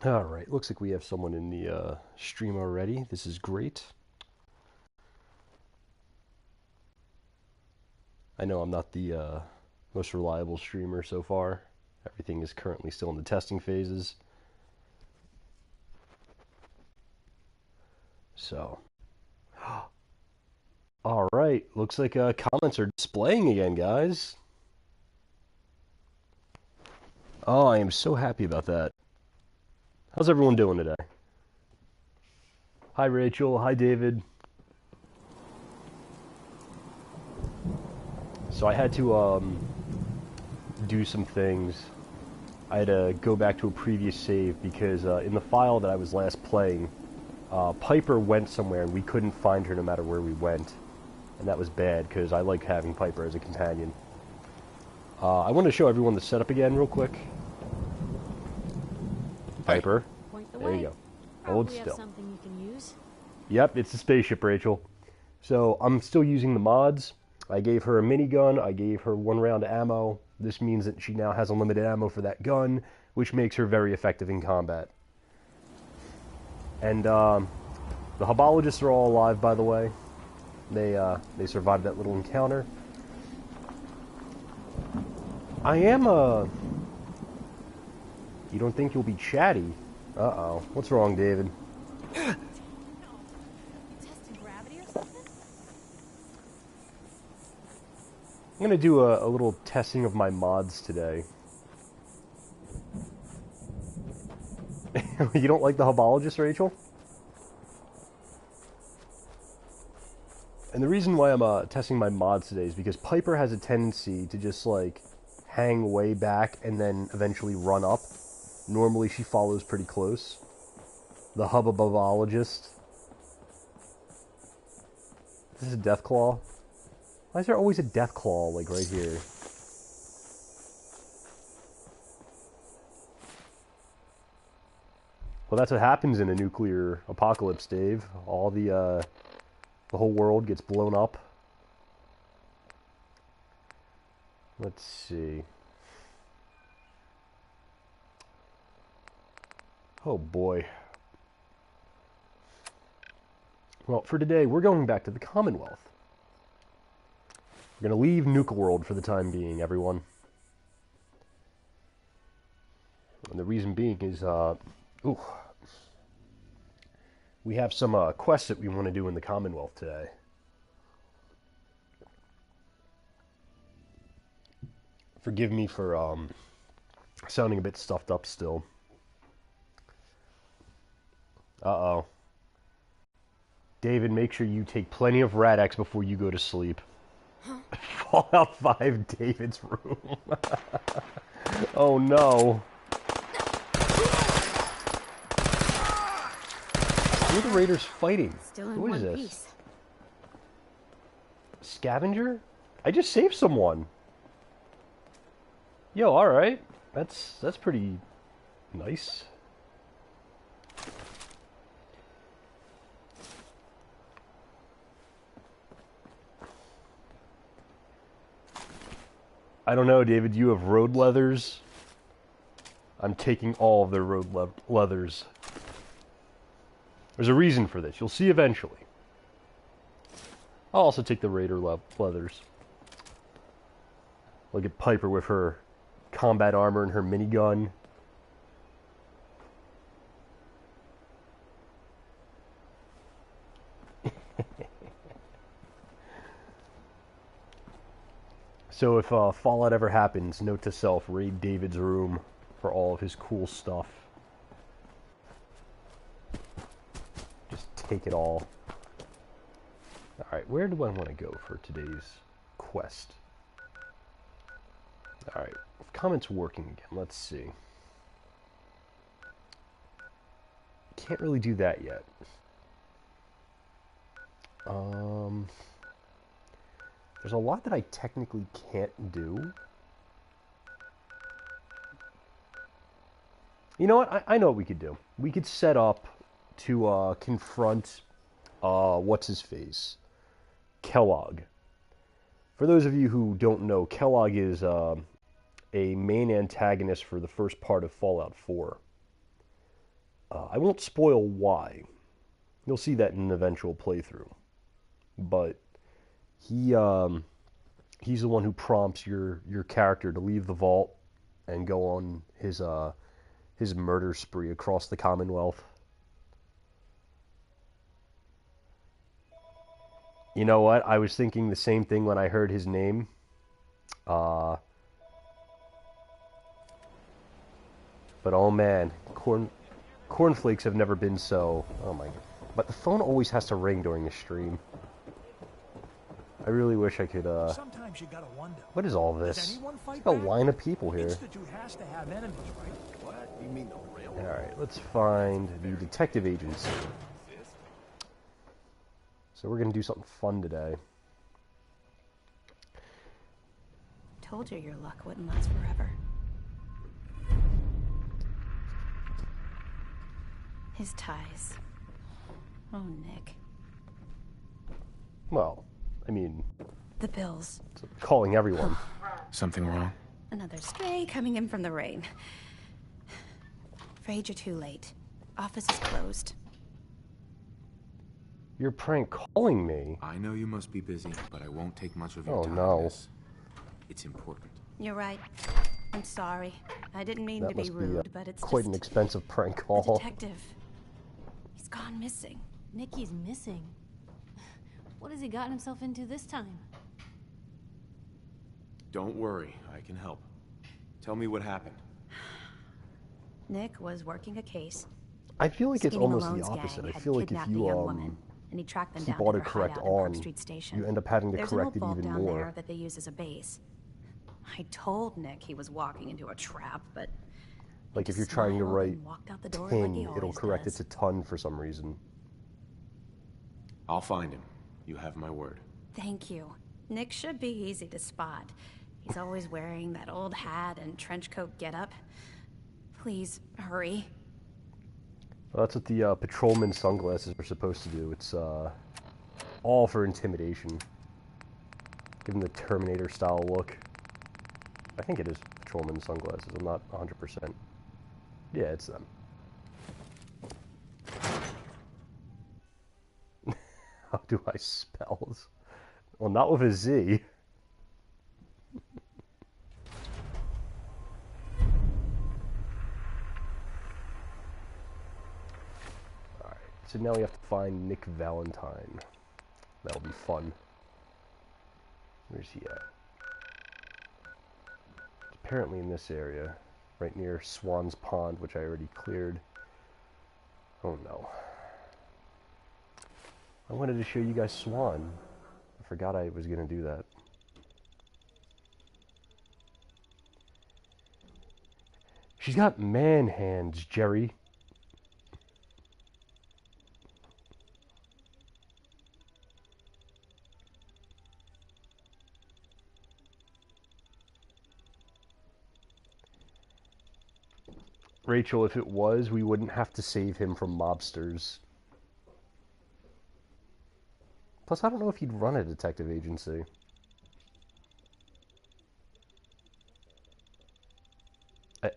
Alright, looks like we have someone in the stream already. This is great. I know I'm not the most reliable streamer so far. Everything is currently still in the testing phases. So, alright, looks like comments are displaying again, guys. Oh, I am so happy about that. How's everyone doing today? Hi, Rachel. Hi, David. So I had to do some things. I had to go back to a previous save because in the file that I was last playing, Piper went somewhere and we couldn't find her no matter where we went. And that was bad because I like having Piper as a companion. I want to show everyone the setup again real quick. Piper. There you go. Hold still. Something you can use. Yep, it's the spaceship, Rachel. So I'm still using the mods. I gave her a minigun. I gave her 1 round of ammo. This means that she now has unlimited ammo for that gun, which makes her very effective in combat. And the Hubologists are all alive, by the way. They survived that little encounter. I am You don't think you'll be chatty? Uh-oh. What's wrong, David? Testing gravity or something? I'm going to do a little testing of my mods today. You don't like the Hubologist, Rachel? And the reason why I'm testing my mods today is because Piper has a tendency to just, like, hang way back and then eventually run up. Normally she follows pretty close. The Hubologist. This is a Deathclaw. Why is there always a Deathclaw, like, right here? Well, that's what happens in a nuclear apocalypse, Dave. All the whole world gets blown up. Let's see. Oh boy. Well, for today, we're going back to the Commonwealth. We're going to leave Nuka World for the time being, everyone. And the reason being is, we have some quests that we want to do in the Commonwealth today. Forgive me for sounding a bit stuffed up still. Uh-oh. David, make sure you take plenty of Rad-X before you go to sleep. Huh? Fallout 5, David's room. Oh no. Who are the raiders fighting? Who is this? Piece. Scavenger? I just saved someone. Yo, alright. That's pretty nice. I don't know, David. You have road leathers. I'm taking all of their road leathers. There's a reason for this. You'll see eventually. I'll also take the raider leathers. Look at Piper with her combat armor and her minigun. So if Fallout ever happens, note to self, raid David's room for all of his cool stuff. Just take it all. Alright, where do I want to go for today's quest? Alright, comments working again. Let's see. Can't really do that yet. There's a lot that I technically can't do. You know what? I know what we could do. We could set up to confront, what's-his-face? Kellogg. For those of you who don't know, Kellogg is a main antagonist for the first part of Fallout 4. I won't spoil why. You'll see that in an eventual playthrough. But he's the one who prompts your character to leave the vault and go on his murder spree across the Commonwealth. You know what? I was thinking the same thing when I heard his name. But oh man, cornflakes have never been so... Oh my god. But the phone always has to ring during the stream. I really wish I could, Sometimes you gotta wonder. What is all this? Does anyone fight It's a back? line of people here. Institute has to have enemies, right? What? You mean the railroad? Alright, let's find the detective agency. So we're gonna do something fun today. Told you your luck wouldn't last forever. His ties. Oh, Nick. Well, I mean, The bills. calling everyone. Something wrong? Another stray coming in from the rain. Afraid you're too late. Office is closed. You're prank calling me. I know you must be busy, but I won't take much of your Oh, time. no. Miss. It's important. You're right. I'm sorry. I didn't mean That to be must be rude, but it's quite just an expensive prank the call. detective. He's gone missing. Nicky's missing. What has he gotten himself into this time? Don't worry, I can help. Tell me what happened. Nick was working a case. I feel like it's Skinny almost the Malone's opposite. gang I had feel like if kidnapped you a young woman, and he tracked them keep down to their autocorrect hideout in Park on, Street Station. you end up having to There's correct an it old vault even down more. there that they use as a base. I told Nick he was walking into a trap, but Like he if you're just trying to smiled write and walked out the door tin, like he it'll always correct does. it to ton for some reason. I'll find him. You have my word. Thank you. Nick should be easy to spot. He's always wearing that old hat and trench coat getup. Please, hurry. Well, that's what the patrolman sunglasses are supposed to do. It's all for intimidation. Give him the Terminator style look. I think it is patrolman sunglasses. I'm not 100%. Yeah, it's them. How do I spell? Well, not with a Z. Alright, so now we have to find Nick Valentine. That'll be fun. Where's he at? It's apparently in this area, right near Swan's Pond, which I already cleared. Oh no. I wanted to show you guys Swan. I forgot I was going to do that. She's got man hands, Jerry. Rachel, if it was, we wouldn't have to save him from mobsters. Plus, I don't know if he'd run a detective agency.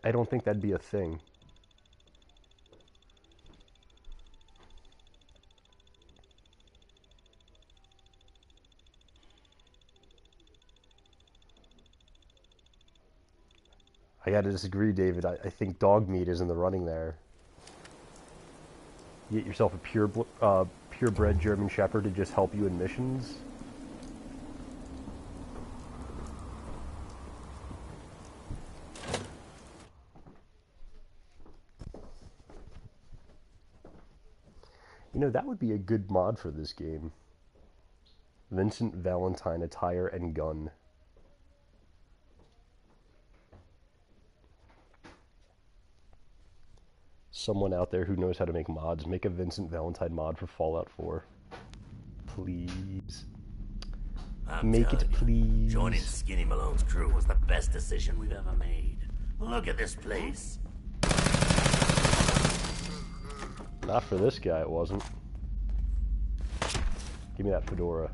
I don't think that'd be a thing. I gotta disagree, David. I think dog meat is in the running there. You get yourself a purebred German Shepherd to just help you in missions. You know, that would be a good mod for this game. Vincent Valentine attire and gun. Someone out there who knows how to make mods, make a Vincent Valentine mod for Fallout 4. Please. Make it, please. Joining Skinny Malone's crew was the best decision we've ever made. Look at this place. Not for this guy, it wasn't. Give me that fedora.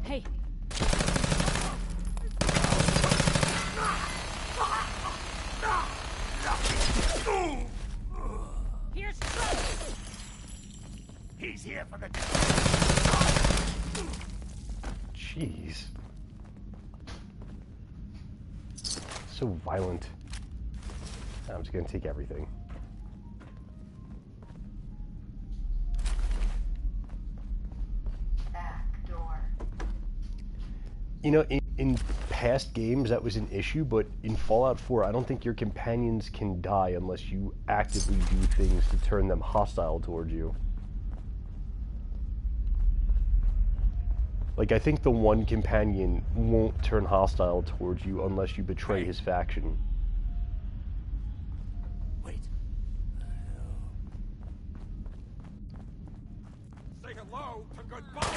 Hey, He's here for the... Jeez. So violent. I'm just gonna take everything. Back door. You know, in past games that was an issue, but in Fallout 4, I don't think your companions can die unless you actively do things to turn them hostile towards you. Like, I think the one companion won't turn hostile towards you unless you betray his faction. Wait. Say hello to goodbye.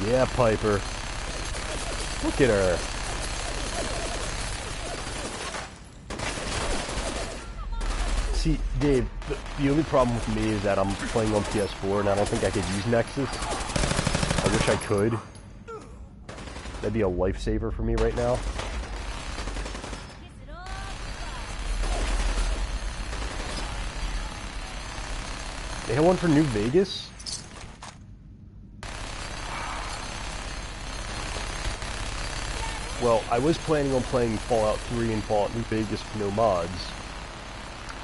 Yeah, Piper. Look at her. See, Dave, the only problem with me is that I'm playing on PS4 and I don't think I could use Nexus. I wish I could. That'd be a lifesaver for me right now. They have one for New Vegas? Well, I was planning on playing Fallout 3 and Fallout New Vegas with no mods,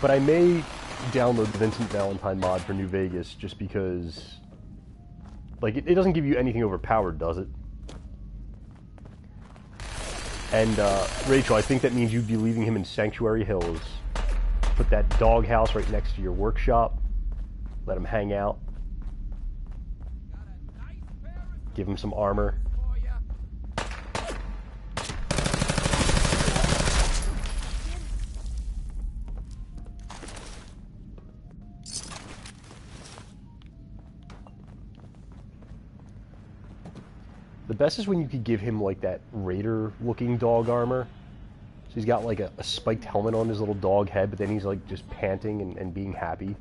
but I may download the Vincent Valentine mod for New Vegas just because, like, it doesn't give you anything overpowered, does it? And, Rachel, I think that means you'd be leaving him in Sanctuary Hills. Put that doghouse right next to your workshop. Let him hang out. Give him some armor. The best is when you could give him, like, that raider-looking dog armor. So he's got, like, a spiked helmet on his little dog head, but then he's, like, just panting and being happy.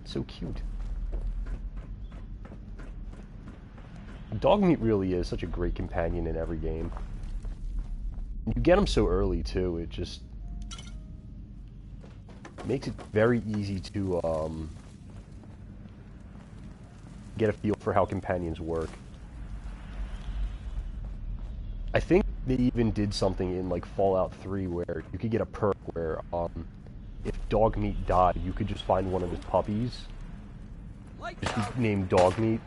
It's so cute. Dogmeat really is such a great companion in every game. You get him so early, too. It just makes it very easy to, get a feel for how companions work. I think they even did something in, like, Fallout 3 where you could get a perk where, if Dogmeat died, you could just find one of his puppies. Just be named Dogmeat.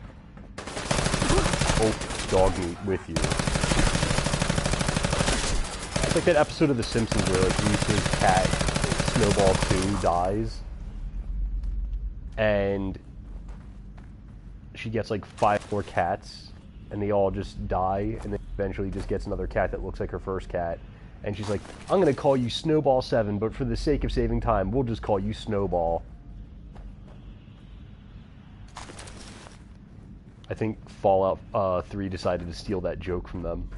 Oh, Dogmeat with you. It's like that episode of The Simpsons where, like, Lisa's cat, Snowball 2, dies. And she gets, like, 5 more cats, and they all just die, and then eventually just gets another cat that looks like her first cat. And she's like, I'm gonna call you Snowball 7, but for the sake of saving time, we'll just call you Snowball. I think Fallout 3 decided to steal that joke from them.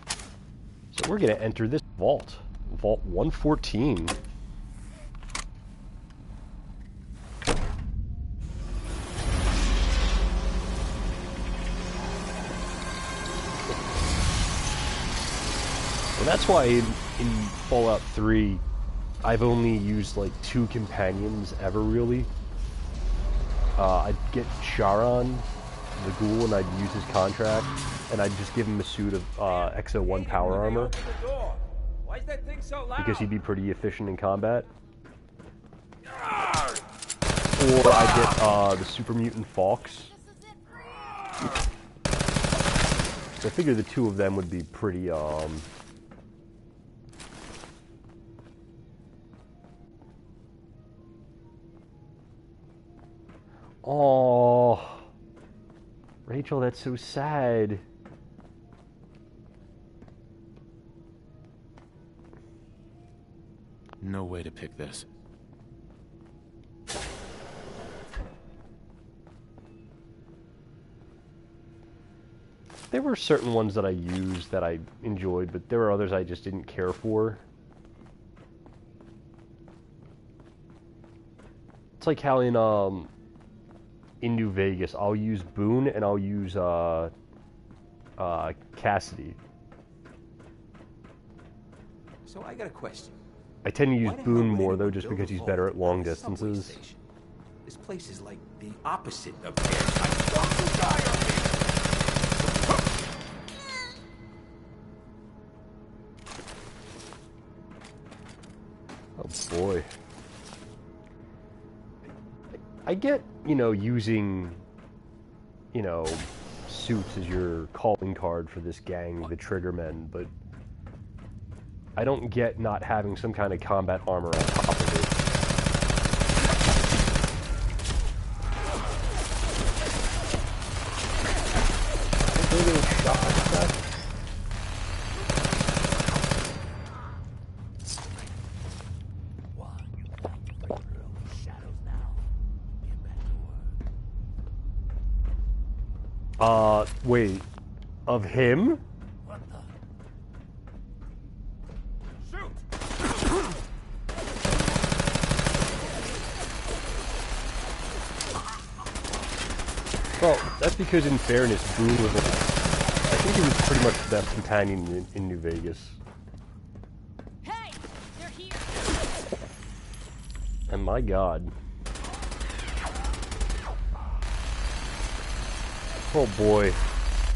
So we're gonna enter this vault. Vault 114. And that's why in Fallout 3, I've only used like 2 companions ever, really. I'd get Charon, the ghoul, and I'd use his contract, and I'd just give him a suit of XO1 power armor. Why is that thing so loud? Because he'd be pretty efficient in combat. Or I'd get the Super Mutant Fox. So I figure the 2 of them would be pretty, Oh, Rachel, that's so sad. No way to pick this. there were certain ones that I used that I enjoyed, but there were others I just didn't care for. It's like how in New Vegas, I'll use Boone and I'll use Cassidy. So I got a question. I tend to use Why the Boone hell more would though, anyone just build because a he's vault better at long on a subway distances. station? This place is like the opposite of airtight. Watch you die up here! Oh boy. I get, using, suits as your calling card for this gang, the Triggermen, but I don't get not having some kind of combat armor on top of it. Wait. Of him? What the? Well, that's because in fairness, Boone was, I think he was pretty much the best companion in New Vegas. Hey! They're here! And my god. Oh boy.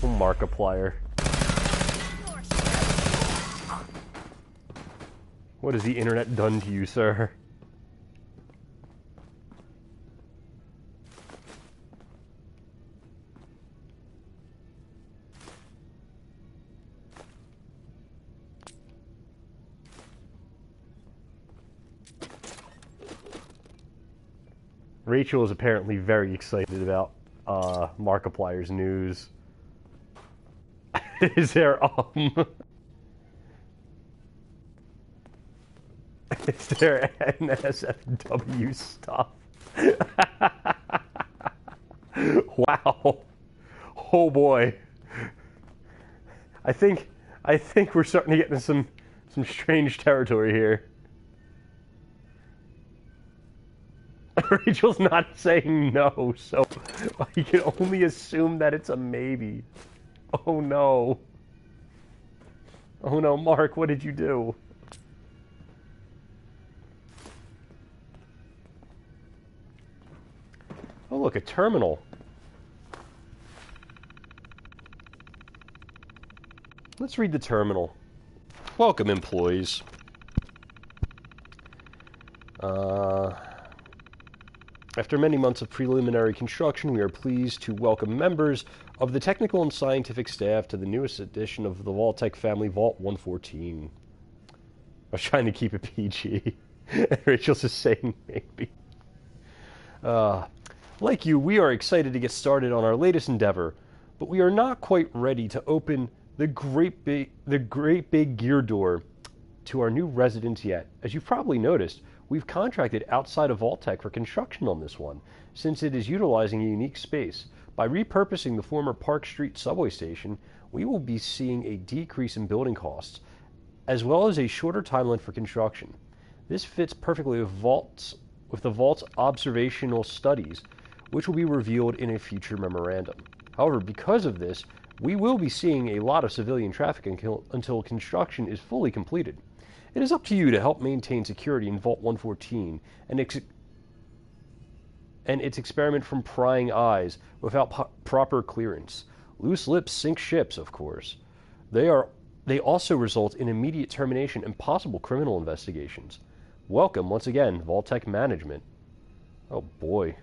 Oh, Markiplier. What has the internet done to you, sir? Rachel is apparently very excited about Markiplier's news. Is there is there NSFW stuff? Wow. Oh boy. I think we're starting to get into some strange territory here. Rachel's not saying no, so I can only assume that it's a maybe. Oh no. Oh no, Mark, what did you do? Oh look, a terminal. Let's read the terminal. Welcome, employees. After many months of preliminary construction, we are pleased to welcome members of the technical and scientific staff to the newest edition of the Vault-Tec family, Vault 114. I was trying to keep it PG. Rachel's just saying maybe. Like you, we are excited to get started on our latest endeavor, but we are not quite ready to open the great big gear door to our new residence yet. As you've probably noticed, we've contracted outside of Vault-Tec for construction on this one, since it is utilizing a unique space. By repurposing the former Park Street subway station, we will be seeing a decrease in building costs, as well as a shorter timeline for construction. This fits perfectly with the Vault's observational studies, which will be revealed in a future memorandum. However, because of this, we will be seeing a lot of civilian traffic until construction is fully completed. It is up to you to help maintain security in Vault 114 and its experiment from prying eyes without proper clearance. Loose lips sink ships, of course. They also result in immediate termination and possible criminal investigations. Welcome, once again, Vault-Tec Management. Oh boy.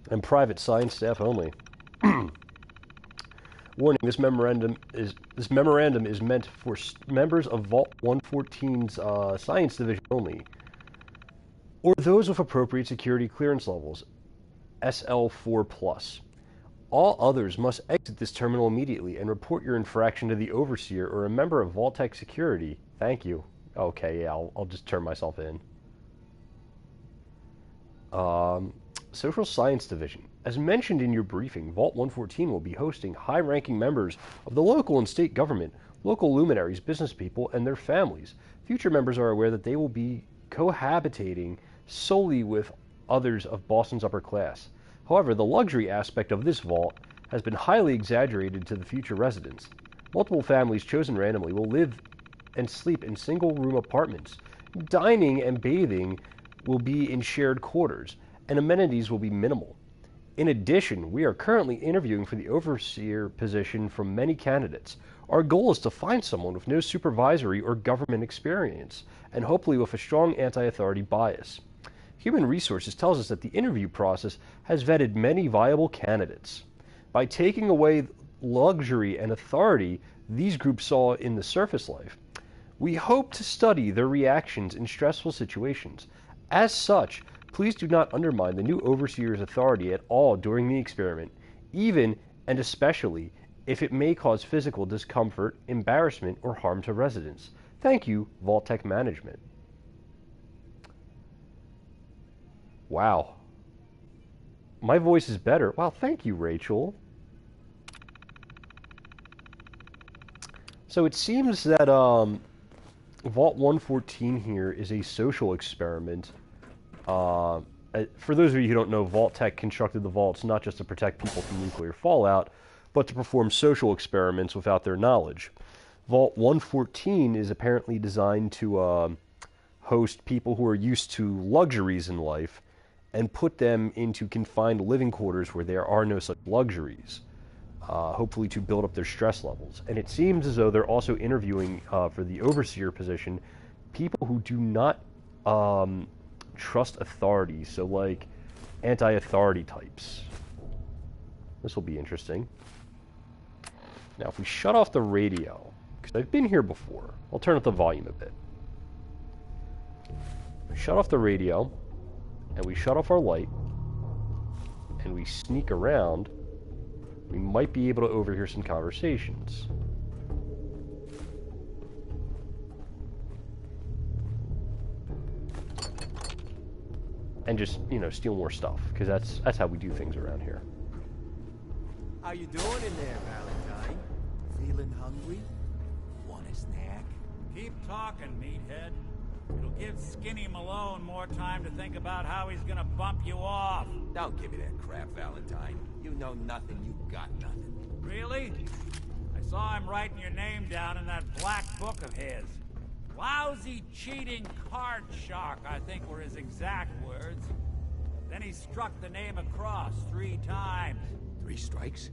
And private science staff only. Warning, this memorandum is meant for members of Vault 114's Science Division only, or those with appropriate security clearance levels, SL4+. All others must exit this terminal immediately and report your infraction to the Overseer or a member of Vault-Tec Security. Thank you. Okay, yeah, I'll just turn myself in. Social Science Division. As mentioned in your briefing, Vault 114 will be hosting high-ranking members of the local and state government, local luminaries, business people, and their families. Future members are aware that they will be cohabitating solely with others of Boston's upper class. However, the luxury aspect of this vault has been highly exaggerated to the future residents. Multiple families chosen randomly will live and sleep in single-room apartments. Dining and bathing will be in shared quarters, and amenities will be minimal. In addition, we are currently interviewing for the overseer position from many candidates. Our goal is to find someone with no supervisory or government experience, and hopefully with a strong anti-authority bias. Human Resources tells us that the interview process has vetted many viable candidates. By taking away luxury and authority these groups saw in the surface life, we hope to study their reactions in stressful situations. As such, please do not undermine the new overseer's authority at all during the experiment, even and especially if it may cause physical discomfort, embarrassment, or harm to residents. Thank you, Vault-Tec Management. Wow. My voice is better. Wow, thank you, Rachel. So it seems that Vault 114 here is a social experiment. For those of you who don't know, Vault-Tec constructed the vaults not just to protect people from nuclear fallout, but to perform social experiments without their knowledge. Vault 114 is apparently designed to host people who are used to luxuries in life and put them into confined living quarters where there are no such luxuries, hopefully to build up their stress levels. And it seems as though they're also interviewing for the overseer position people who do not trust authority, so like anti-authority types. This will be interesting. Now if we shut off the radio, because I've been here before, I'll turn up the volume a bit. We shut off the radio, and we shut off our light, and we sneak around, we might be able to overhear some conversations. And just, you know, steal more stuff, because that's how we do things around here. How you doing in there, Valentine? Feeling hungry? Want a snack? Keep talking, meathead. It'll give Skinny Malone more time to think about how he's gonna bump you off. Don't give me that crap, Valentine. You know nothing, you got nothing. Really? I saw him writing your name down in that black book of his. Lousy, cheating card shark, I think were his exact words. Then he struck the name across 3 times. 3 strikes?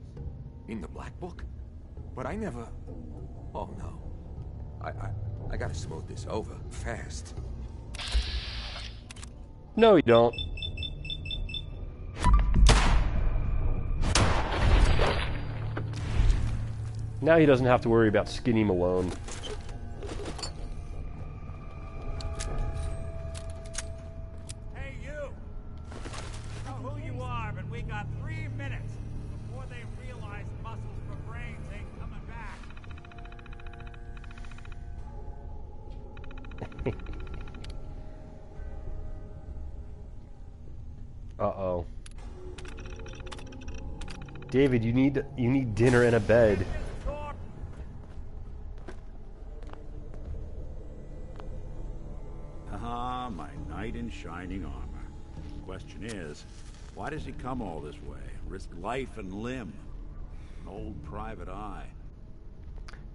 In the black book? But I never... Oh, no. I gotta smooth this over, fast. No, you don't. Now he doesn't have to worry about Skinny Malone. Hey, you! Know who you are, but we got 3 minutes before they realize muscles for brains ain't coming back. Uh-oh. David, you need dinner and a bed. Ah, my knight in shining armor. Question is, why does he come all this way? Risk life and limb? An old private eye.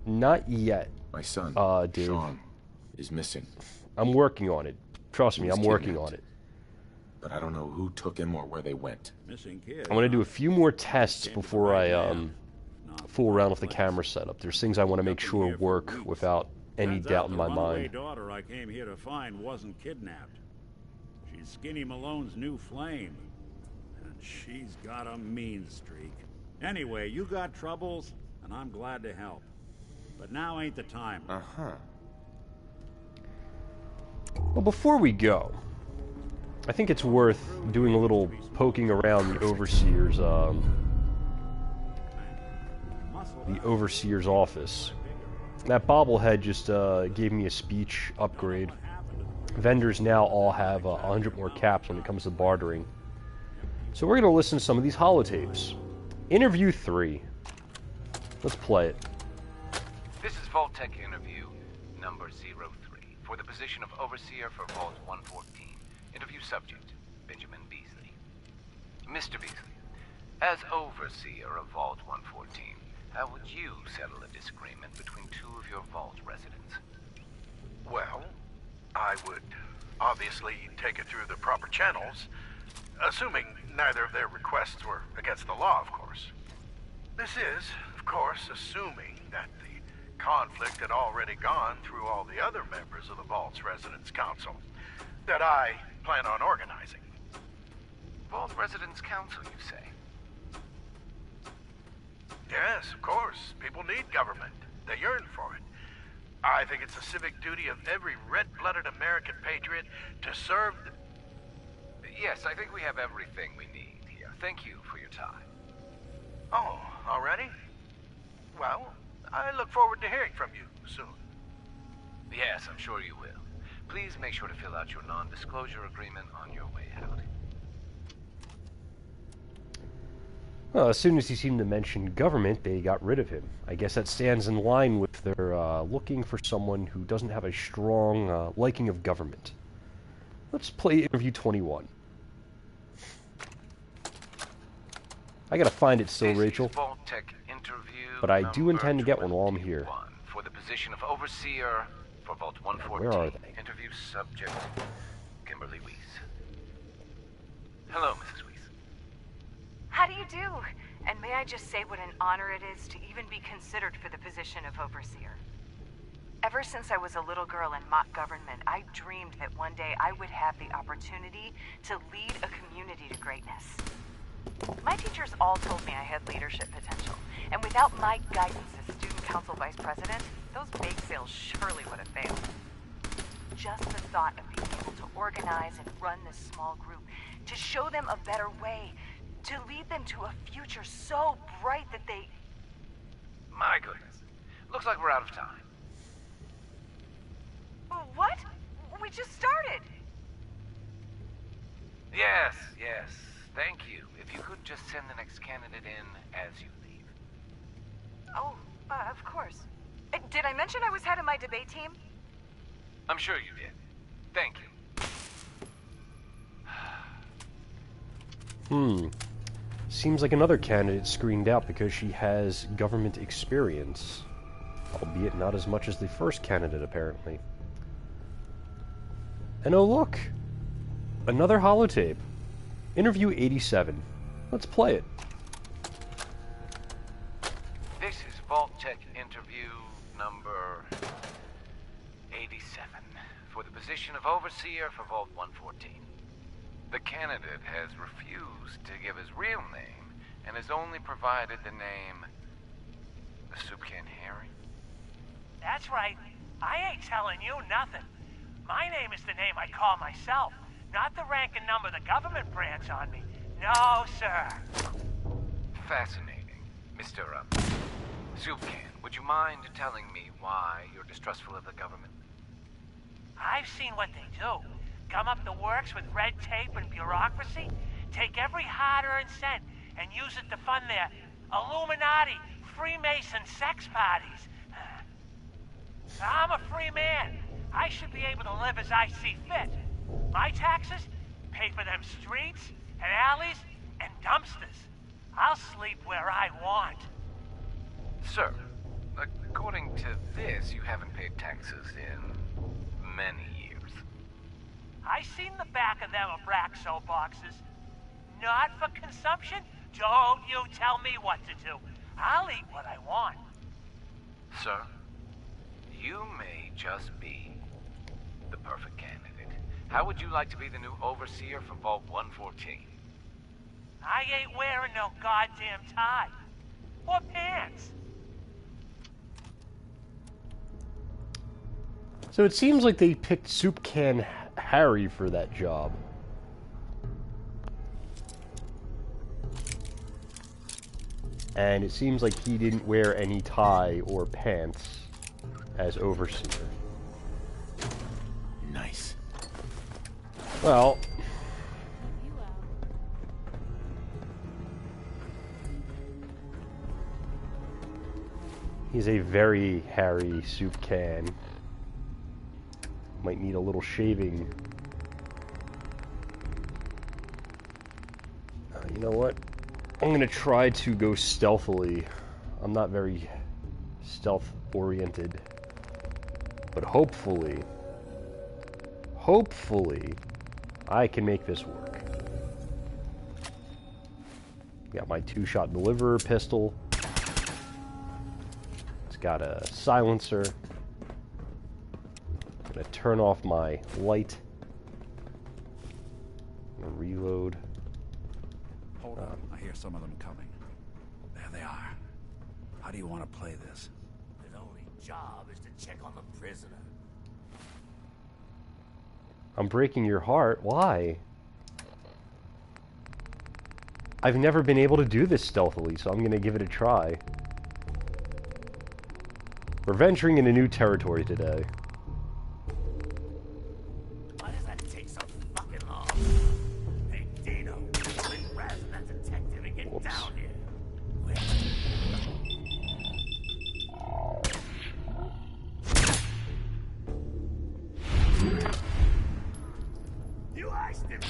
Not yet. My son, Dave. Sean, is missing. I'm working on it. Trust me, I'm working on it. But I don't know who took him or where they went. Missing kid. I want to do a few more tests before I fool around with the camera setup. There's things I want to make sure work without any doubt in my mind. The daughter I came here to find wasn't kidnapped. She's Skinny Malone's new flame. And she's got a mean streak. Anyway, you got troubles, and I'm glad to help. But now ain't the time. Uh-huh. Well, before we go, I think it's worth doing a little poking around the overseer's office. That bobblehead just gave me a speech upgrade. Vendors now all have 100 more caps when it comes to bartering. So we're going to listen to some of these holotapes. Interview 3. Let's play it. This is Vault-Tec interview number 03 for the position of Overseer for Vault 114. Interview subject, Benjamin Beasley. Mr. Beasley, as Overseer of Vault 114, how would you settle a disagreement between two of your Vault residents? Well, I would obviously take it through the proper channels, assuming neither of their requests were against the law, of course. This is, of course, assuming that the conflict had already gone through all the other members of the Vault's Residence Council that I plan on organizing. Vault Residence Council, you say? Yes, of course. People need government. They yearn for it. I think it's a civic duty of every red-blooded American patriot to serve the... Yes, I think we have everything we need here. Thank you for your time. Oh, already? Well, I look forward to hearing from you soon. Yes, I'm sure you will. Please make sure to fill out your non-disclosure agreement on your way out. Well, as soon as he seemed to mention government, they got rid of him. I guess that stands in line with their looking for someone who doesn't have a strong liking of government. Let's play interview 21. I gotta find it still, Rachel. Vault-Tec interview but I do intend to get one while I'm here. For the position of Overseer for Vault 114. Where are they? Interview subject, Kimberly Weiss. Hello, Mrs. Weiss. How do you do? And may I just say what an honor it is to even be considered for the position of Overseer. Ever since I was a little girl in mock government, I dreamed that one day I would have the opportunity to lead a community to greatness. My teachers all told me I had leadership potential, and without my guidance as student council vice president, those bake sales surely would have failed. Just the thought of being able to organize and run this small group, to show them a better way, to lead them to a future so bright that they... My goodness. Looks like we're out of time. What? We just started. Yes. Thank you. If you could just send the next candidate in as you leave. Oh, of course. Did I mention I was head of my debate team? I'm sure you did. Thank you. Seems like another candidate screened out because she has government experience. Albeit not as much as the first candidate, apparently. And oh look! Another holotape. Interview 87. Let's play it. This is Vault-Tec interview number 87 for the position of Overseer for Vault 114. The candidate has refused to give his real name and has only provided the name Soup Can Harry. That's right. I ain't telling you nothing. My name is the name I call myself, not the rank and number the government brands on me. No, sir. Fascinating. Mr. Soup Can, would you mind telling me why you're distrustful of the government? I've seen what they do. Come up the works with red tape and bureaucracy, take every hard-earned cent and use it to fund their Illuminati, Freemason sex parties. I'm a free man. I should be able to live as I see fit. My taxes pay for them streets and alleys and dumpsters. I'll sleep where I want. Sir, according to this, you haven't paid taxes in many years. I seen the back of them Abraxo boxes. Not for consumption? Don't you tell me what to do. I'll eat what I want. Sir, you may just be the perfect candidate. How would you like to be the new Overseer for Vault 114? I ain't wearing no goddamn tie. Or pants. So it seems like they picked Soup Can Harry for that job. And it seems like he didn't wear any tie or pants as Overseer. Nice. Well, He's a very hairy soup can. Might need a little shaving. You know what? I'm gonna try to go stealthily. I'm not very stealth-oriented. But hopefully, I can make this work. Got my 2-shot deliverer pistol. It's got a silencer. I'm gonna turn off my light. I'm gonna reload. Hold on, I hear some of them coming. There they are. How do you want to play this? His only job is to check on the prisoner. I'm breaking your heart. Why? I've never been able to do this stealthily, so I'm gonna give it a try. We're venturing into new territory today. Why does that take so fucking long? Hey, Dino, bring Raz and that detective and get down here. You iced him.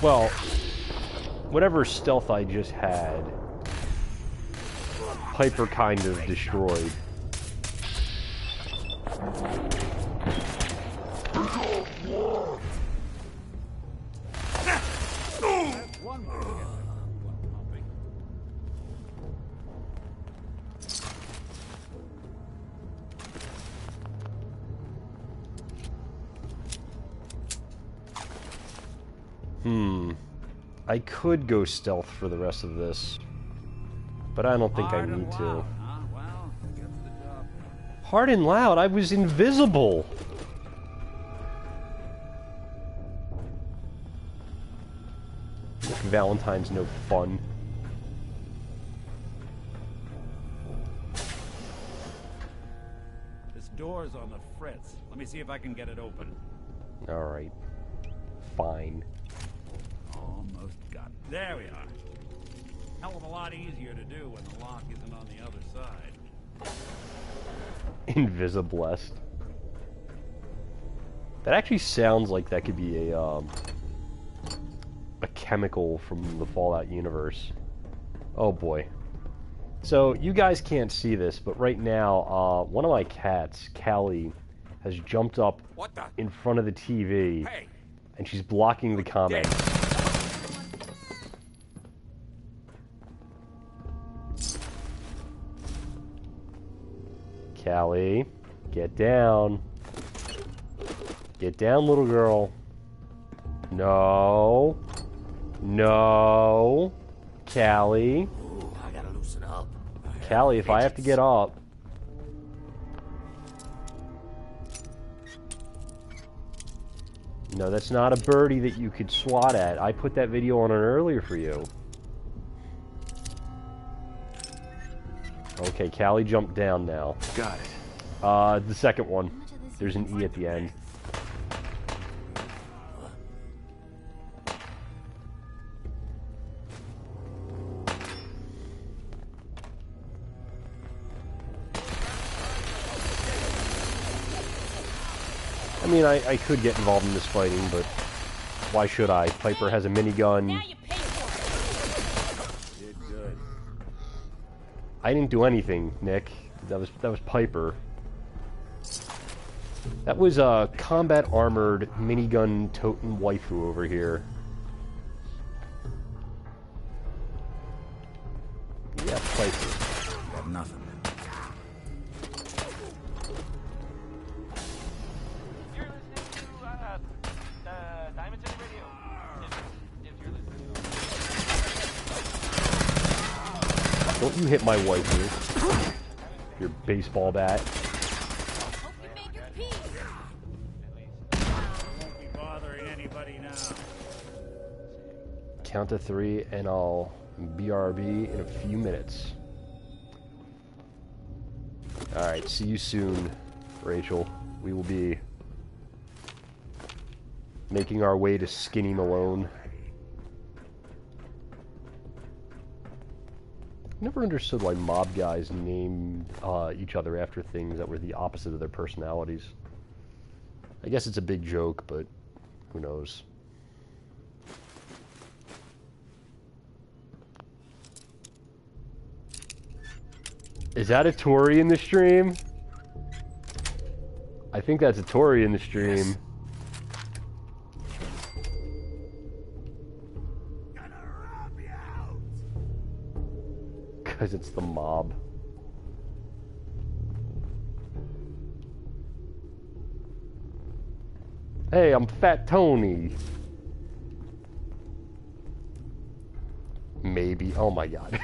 Well, whatever stealth I just had, Piper kind of destroyed. I could go stealth for the rest of this, but I don't think I need to. Hard and loud? I was invisible! Valentine's no fun. This door's on the fritz. Let me see if I can get it open. Alright. Fine. Almost got it. There we are. Hell of a lot easier to do when the lock isn't on the other side. Invisiblest. That actually sounds like that could be a chemical from the Fallout universe. Oh boy. So, you guys can't see this, but right now, one of my cats, Callie, has jumped up in front of the TV, and she's blocking the comments. Callie, get down. Get down, little girl. No. No. Callie. Ooh, I gotta loosen up. Callie, if I have to get up. No, that's not a birdie that you could swat at. I put that video on earlier for you. Okay, Callie jumped down now. Got it. The second one. There's an E at the end. I mean, I could get involved in this fighting, but why should I? Piper has a minigun. Now you pay for it. Did good. I didn't do anything, Nick. That was Piper. That was a combat armored minigun toting waifu over here. Yeah, Piper. Got nothing. Don't you hit my waifu. Your baseball bat. Won't be bothering anybody now. Count to 3 and I'll BRB in a few minutes. Alright, see you soon, Rachel. We will be Making our way to Skinny Malone. Never understood why mob guys named each other after things that were the opposite of their personalities. I guess it's a big joke, but who knows. Is that a Tori in the stream? I think that's a Tori in the stream. Yes. Because it's the mob. Hey, I'm Fat Tony. Maybe. Oh my god.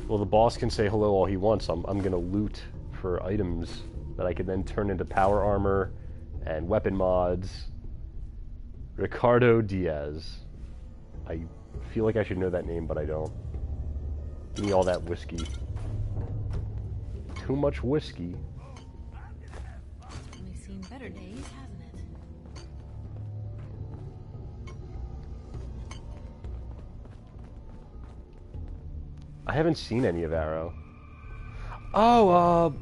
Well, the boss can say hello all he wants. I'm gonna loot for items that I can then turn into power armor and weapon mods. Ricardo Diaz. I feel like I should know that name, but I don't. Give me all that whiskey. Too much whiskey. We've seen better days, hasn't it? I haven't seen any of Arrow. Oh,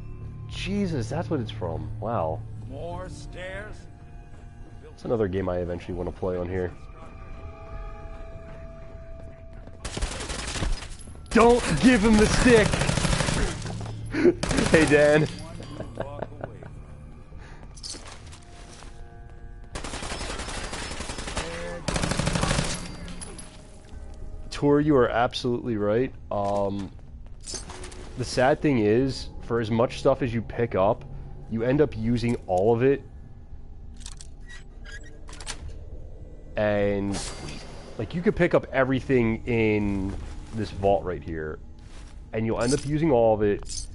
Jesus, that's what it's from. Wow. More stairs? It's another game I eventually want to play on here. Don't give him the stick! Hey, Dan. Tor, you are absolutely right. The sad thing is, for as much stuff as you pick up, you end up using all of it. And, like, you could pick up everything in this vault right here, and you'll end up using all of it,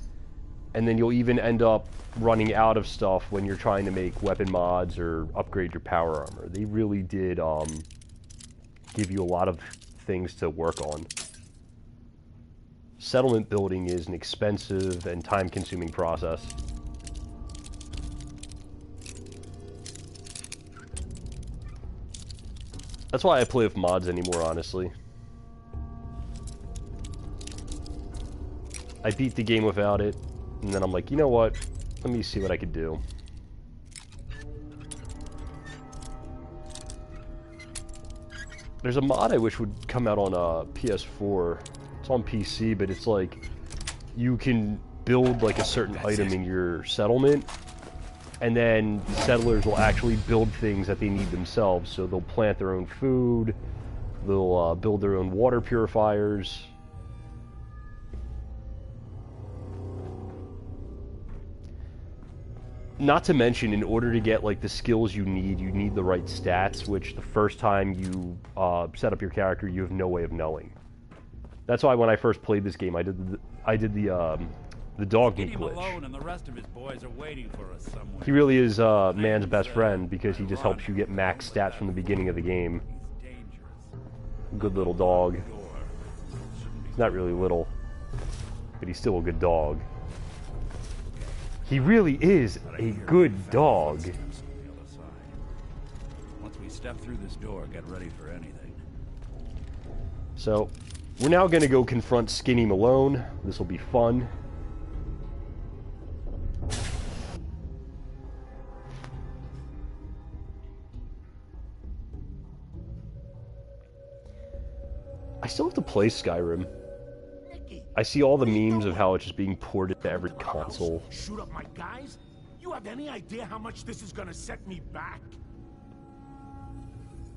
and then you'll even end up running out of stuff when you're trying to make weapon mods or upgrade your power armor. They really did give you a lot of things to work on. Settlement building is an expensive and time-consuming process. That's why I play with mods anymore, honestly. I beat the game without it, and then I'm like, you know what? Let me see what I could do. There's a mod I wish would come out on PS4. It's on PC, but it's like you can build like a certain item in your settlement, and then the settlers will actually build things that they need themselves. So they'll plant their own food, they'll build their own water purifiers. Not to mention, in order to get like the skills you need the right stats, which the first time you set up your character, you have no way of knowing. That's why when I first played this game, I did the dog meat glitch. Malone and the rest of his boys are waiting for us somewhere. He really is man's best friend because he just helps you get max stats from the beginning of the game. Good little dog. He's not really little, but he's still a good dog. He really is a good dog. Once we step through this door, get ready for anything. So, we're now going to go confront Skinny Malone. This will be fun. I still have to play Skyrim. I see all the memes of how it's just being ported to every console. Shoot up my guys? You have any idea how much this is gonna set me back?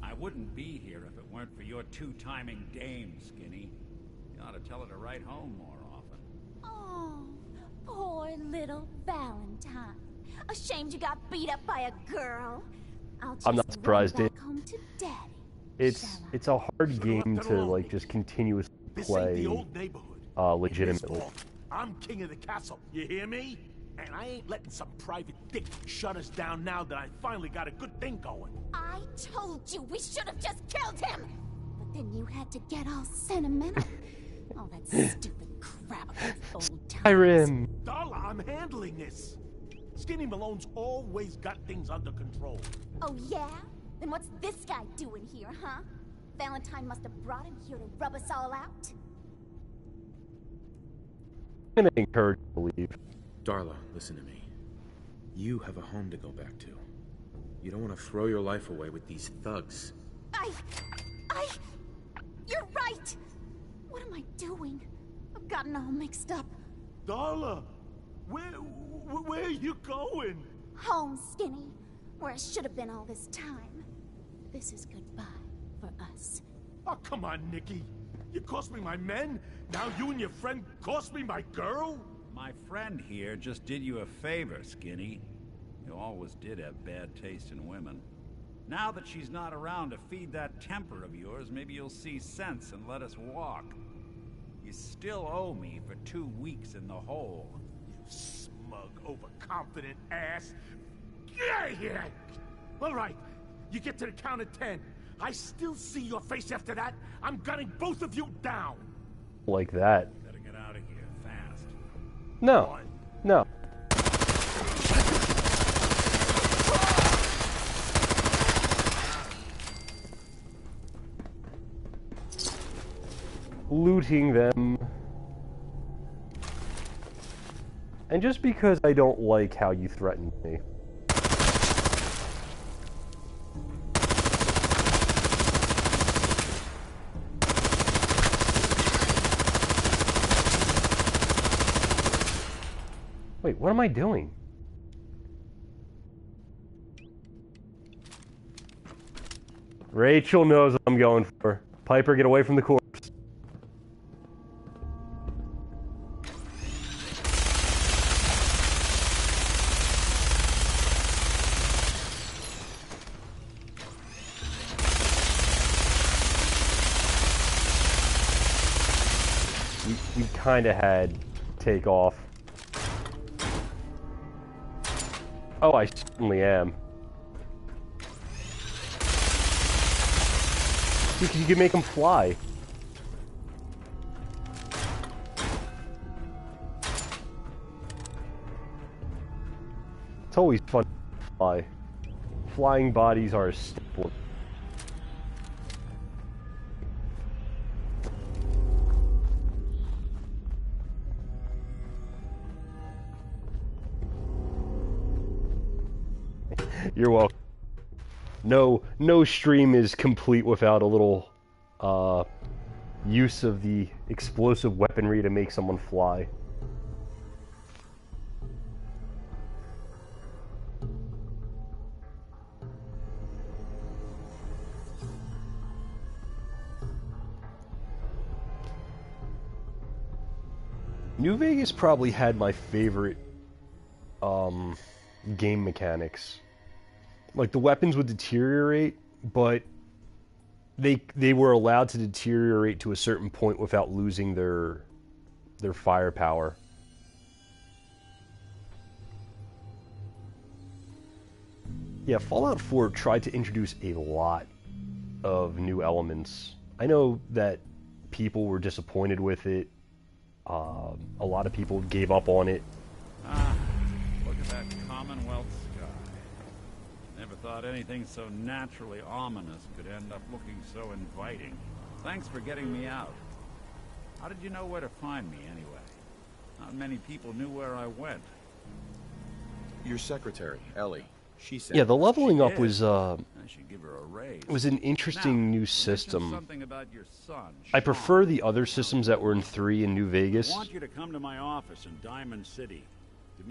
I wouldn't be here if it weren't for your two-timing dame, Skinny. You ought to tell her to write home more often. Oh, poor little Valentine. Ashamed you got beat up by a girl. I'm not surprised, Dave. Home to Daddy. It's a hard game to like just continuously play legitimately. I'm king of the castle, you hear me? And I ain't letting some private dick shut us down now that I finally got a good thing going. I told you we should have just killed him! But then you had to get all sentimental. All that stupid crap about the old times. Skyrim. Darla, I'm handling this. Skinny Malone's always got things under control. Oh, yeah? Then what's this guy doing here, huh? Valentine must have brought him here to rub us all out. I'm gonna encourage you to leave. Darla, listen to me. You have a home to go back to. You don't want to throw your life away with these thugs. You're right! What am I doing? I've gotten all mixed up. Darla, where are you going? Home, Skinny. Where I should have been all this time. This is goodbye for us. Oh, come on, Nikki. You cost me my men, now you and your friend cost me my girl? My friend here just did you a favor, Skinny. You always did have bad taste in women. Now that she's not around to feed that temper of yours, maybe you'll see sense and let us walk. You still owe me for 2 weeks in the hole. You smug, overconfident ass. Get out of here! All right, you get to the count of 10. I still see your face after that. I'm gunning both of you down. Like that. Better get out of here fast. No. No. Looting them. And just because I don't like how you threatened me. Wait, what am I doing? Rachel knows what I'm going for. Piper, get away from the corpse. We kinda had take off. Oh, I certainly am. Because you can make them fly. It's always fun to fly. Flying bodies are a staple. You're welcome. No stream is complete without a little use of the explosive weaponry to make someone fly. New Vegas probably had my favorite game mechanics. Like, the weapons would deteriorate, but they were allowed to deteriorate to a certain point without losing their firepower. Yeah, Fallout 4 tried to introduce a lot of new elements. I know that people were disappointed with it. A lot of people gave up on it. Look at that Commonwealth sky. Never thought anything so naturally ominous could end up looking so inviting. Thanks for getting me out. How did you know where to find me, anyway? Not many people knew where I went. Your secretary, Ellie. She said. Yeah, the leveling up was I should give her a raise. it was an interesting new system. Something about your son, I prefer the other systems that were in 3 in New Vegas. I want you to come to my office in Diamond City.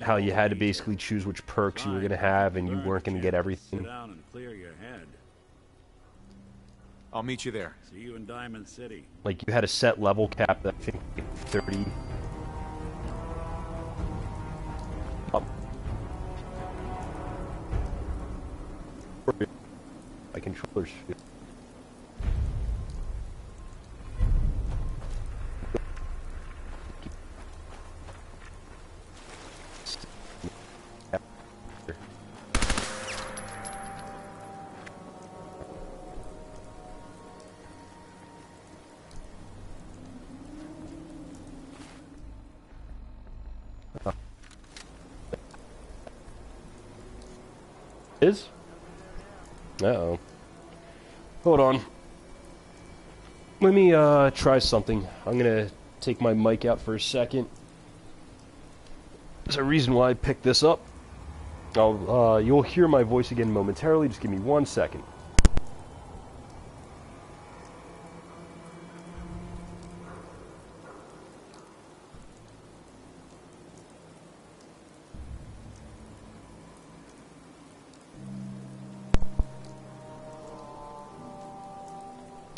How you had to basically choose which perks you were going to have and you weren't going to get everything. Sit down and clear your head. I'll meet you there. See you in Diamond City. Like, you had a set level cap that I think 30. My controllers. Is? Uh-oh. Hold on. Let me try something. I'm gonna take my mic out for a second. There's a reason why I picked this up. You'll hear my voice again momentarily. Just give me 1 second.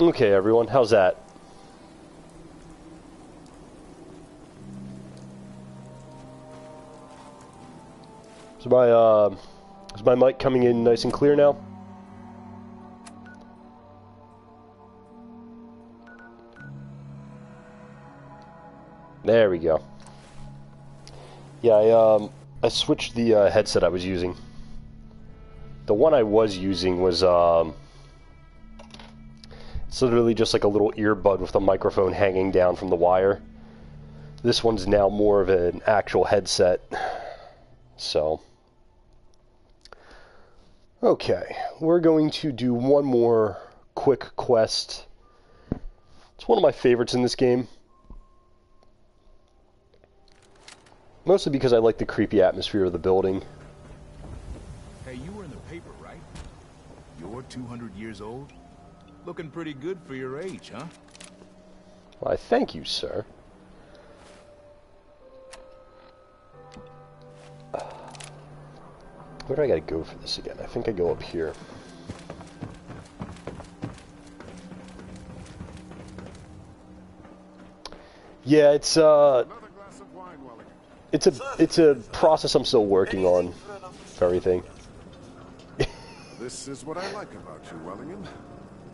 Okay, everyone, how's that? Is my mic coming in nice and clear now? There we go. Yeah, I switched the headset I was using. The one I was using was it's literally just like a little earbud with a microphone hanging down from the wire. This one's now more of an actual headset. So, okay, we're going to do one more quick quest. It's one of my favorites in this game. Mostly because I like the creepy atmosphere of the building. Hey, you were in the paper, right? You're 200 years old? Looking pretty good for your age, huh? Why, thank you, sir. Where do I gotta go for this again? I think I go up here. Yeah, it's a process I'm still working on for everything. This is what I like about you, Wellingham.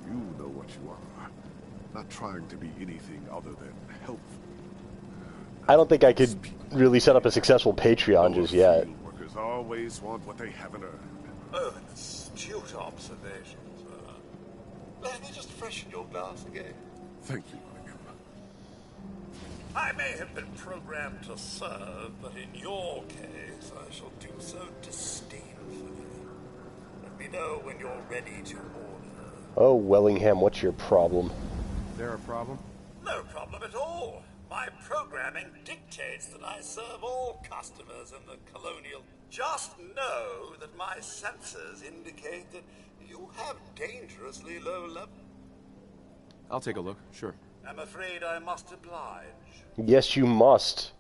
You know what you are. Not trying to be anything other than helpful. I don't think I could really set up a successful Patreon just yet. Workers always want what they haven't earned. Oh, an astute observation, sir. Let me just freshen your glass again. Thank you, Wellingham. I may have been programmed to serve, but in your case, I shall do so disdainfully. Let me know when you're ready to order. Oh, Wellingham, what's your problem? Is there a problem? No problem at all. My programming dictates that I serve all customers in the Colonial. Just know that my sensors indicate that you have dangerously low level. I'll take a look, sure. I'm afraid I must oblige. Yes, you must.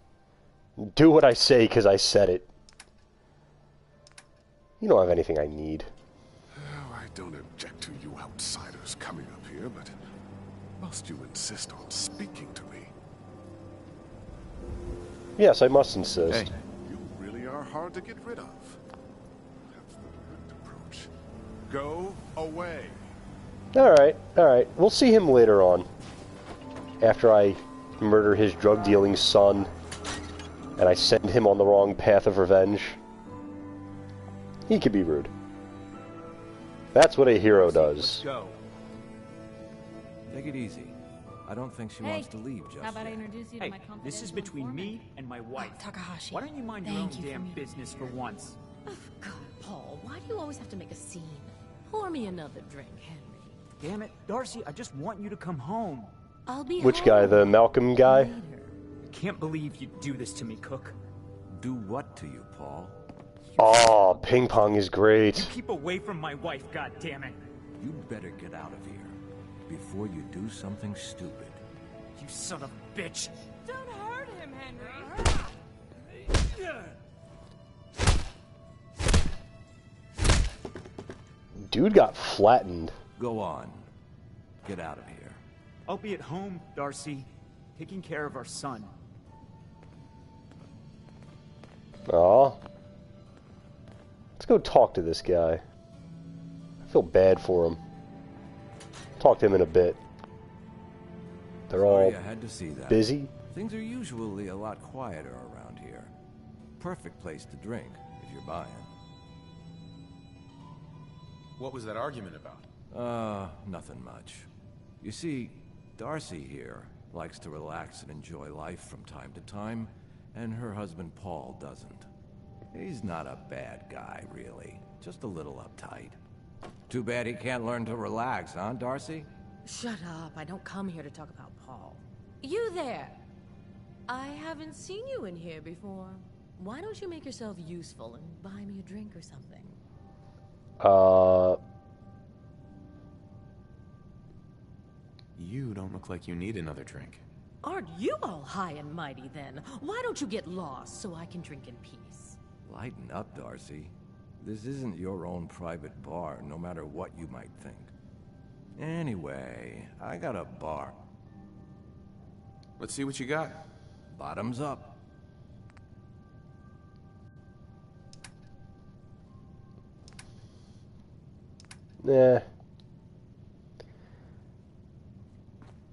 Do what I say, because I said it. You don't have anything I need. Oh, I don't object to you outsiders coming up here, but must you insist on speaking to me? Yes, I must insist. Hey. You really are hard to get rid of. That's the correct approach. Go away. Alright. We'll see him later on. After I murder his drug-dealing son, and I send him on the wrong path of revenge. He could be rude. That's what a hero does. Let's go. Take it easy. I don't think she wants to leave just How about I yet. introduce you to my confidential This is between me and my wife. Takahashi. Why don't you mind your own damn business for once? God, Paul, why do you always have to make a scene? Pour me another drink, Henry. Damn it, Darcy, I just want you to come home. I'll be Which home. guy? The Malcolm guy? I can't believe you'd do this to me, Cook. Do what to you, Paul? Oh, ping pong is great. Keep away from my wife, goddammit. You'd better get out of here before you do something stupid. You son of a bitch. Don't hurt him, Henry. Dude got flattened. Go on. Get out of here. I'll be at home, Darcy, taking care of our son. Aw. Let's go talk to this guy. I feel bad for him. Talk to him in a bit. They're all Sorry I had to see that. busy. Things are usually a lot quieter around here. Perfect place to drink, if you're buying. What was that argument about? Nothing much. You see, Darcy here likes to relax and enjoy life from time to time, and her husband Paul doesn't. He's not a bad guy, really. Just a little uptight. Too bad he can't learn to relax, huh, Darcy? Shut up. I don't come here to talk about Paul. You there! I haven't seen you in here before. Why don't you make yourself useful and buy me a drink or something? You don't look like you need another drink. Aren't you all high and mighty then? Why don't you get lost so I can drink in peace? Lighten up, Darcy. This isn't your own private bar, no matter what you might think. Anyway, I got a bar. Let's see what you got. Bottoms up. Nah.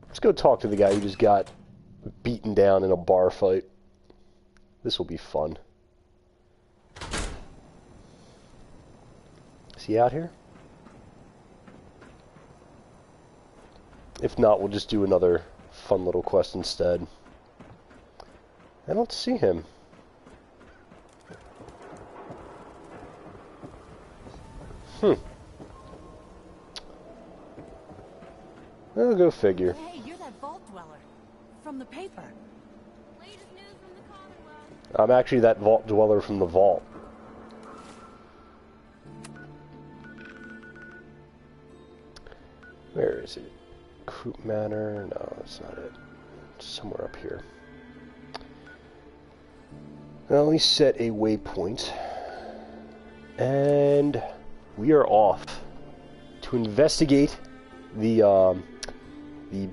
Let's go talk to the guy who just got beaten down in a bar fight. This will be fun. Is he out here? If not, we'll just do another fun little quest instead. I don't see him. I'll go figure. Hey, you're that vault dweller from the paper. Latest news from the Commonwealth. I'm actually that vault dweller from the vault. Where is it? Croup Manor? No, that's not it. It's somewhere up here. Well, we set a waypoint. And we are off to investigate the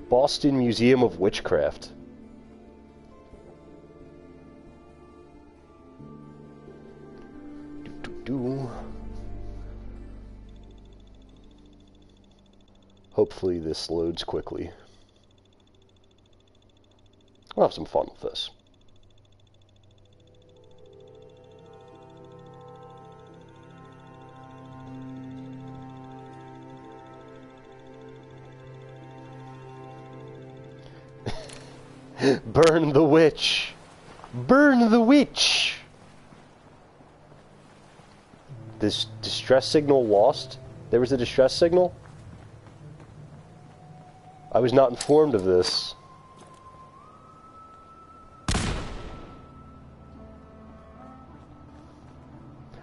Boston Museum of Witchcraft. Hopefully this loads quickly. We'll have some fun with this. Burn the witch! Burn the witch! This distress signal lost? There was a distress signal? I was not informed of this.